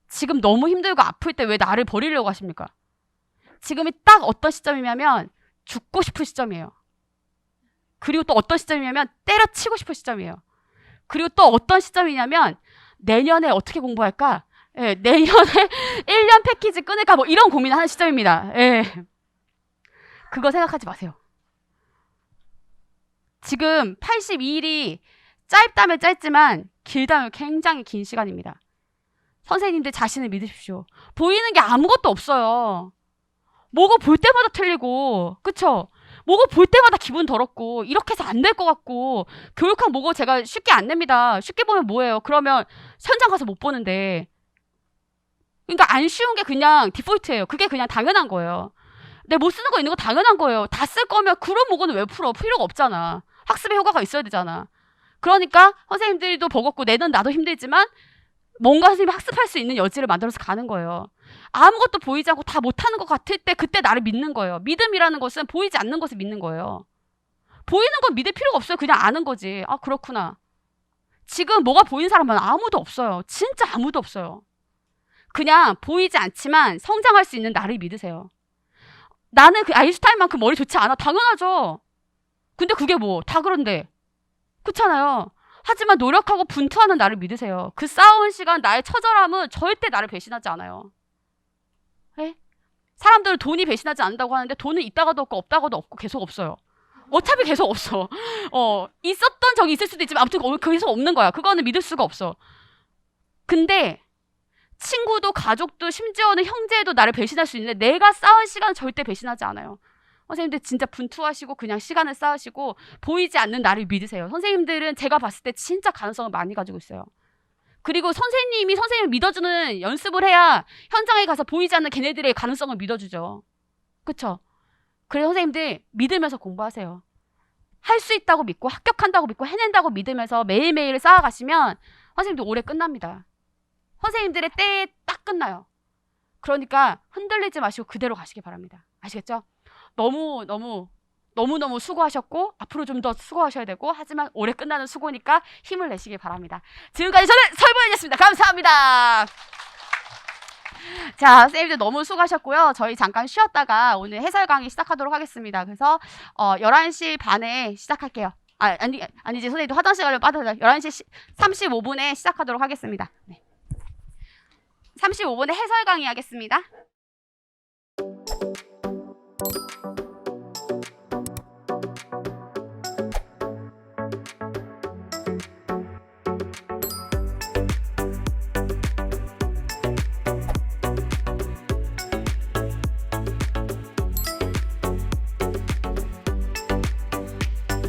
Speaker 1: 지금 너무 힘들고 아플 때 왜 나를 버리려고 하십니까? 지금이 딱 어떤 시점이냐면 죽고 싶은 시점이에요. 그리고 또 어떤 시점이냐면 때려치고 싶은 시점이에요. 그리고 또 어떤 시점이냐면 내년에 어떻게 공부할까? 내년에 1년 패키지 끊을까? 뭐 이런 고민하는 시점입니다. 그거 생각하지 마세요. 지금 82일이 짧다면 짧지만 길다면 굉장히 긴 시간입니다. 선생님들 자신을 믿으십시오. 보이는 게 아무것도 없어요. 뭐고 볼 때마다 틀리고 그쵸? 뭐고 볼 때마다 기분 더럽고 이렇게 해서 안 될 것 같고 교육학 뭐고 제가 쉽게 안 냅니다. 쉽게 보면 뭐예요? 그러면 현장 가서 못 보는데 그러니까 안 쉬운 게 그냥 디폴트예요. 그게 그냥 당연한 거예요. 내 못 쓰는 거 있는 거 당연한 거예요. 다 쓸 거면 그런 뭐고는 왜 풀어? 필요가 없잖아. 학습의 효과가 있어야 되잖아. 그러니까 선생님들도 버겁고 내는 나도 힘들지만 뭔가 선생님이 학습할 수 있는 여지를 만들어서 가는 거예요. 아무것도 보이지 않고 다 못하는 것 같을 때 그때 나를 믿는 거예요. 믿음이라는 것은 보이지 않는 것을 믿는 거예요. 보이는 건 믿을 필요가 없어요. 그냥 아는 거지. 아, 그렇구나. 지금 뭐가 보이는 사람은 아무도 없어요. 진짜 아무도 없어요. 그냥 보이지 않지만 성장할 수 있는 나를 믿으세요. 나는 그 아인슈타인만큼 머리 좋지 않아. 당연하죠. 근데 그게 뭐 다 그런데. 그렇잖아요. 하지만 노력하고 분투하는 나를 믿으세요. 그 싸운 시간 나의 처절함은 절대 나를 배신하지 않아요. 네? 사람들은 돈이 배신하지 않는다고 하는데 돈은 있다가도 없고 없다가도 없고 계속 없어요. 어차피 계속 없어. 있었던 적이 있을 수도 있지만 아무튼 계속 없는 거야. 그거는 믿을 수가 없어. 근데 친구도 가족도 심지어는 형제도 나를 배신할 수 있는데 내가 싸운 시간은 절대 배신하지 않아요. 선생님들 진짜 분투하시고 그냥 시간을 쌓으시고 보이지 않는 나를 믿으세요. 선생님들은 제가 봤을 때 진짜 가능성을 많이 가지고 있어요. 그리고 선생님이 선생님을 믿어주는 연습을 해야 현장에 가서 보이지 않는 걔네들의 가능성을 믿어주죠. 그쵸? 그래서 선생님들 믿으면서 공부하세요. 할 수 있다고 믿고 합격한다고 믿고 해낸다고 믿으면서 매일매일을 쌓아가시면 선생님들 올해 끝납니다. 선생님들의 때에 딱 끝나요. 그러니까 흔들리지 마시고 그대로 가시기 바랍니다. 아시겠죠? 너무너무 수고하셨고 앞으로 좀 더 수고하셔야 되고 하지만 올해 끝나는 수고니까 힘을 내시기 바랍니다. 지금까지 저는 설보연이었습니다. 감사합니다. 자, 선생님들 너무 수고하셨고요. 저희 잠깐 쉬었다가 오늘 해설 강의 시작하도록 하겠습니다. 그래서 11시 반에 시작할게요. 아니지 선생님도 화장실 가려면 빠져요. 11시 35분에 시작하도록 하겠습니다. 네. 35분에 해설 강의 하겠습니다.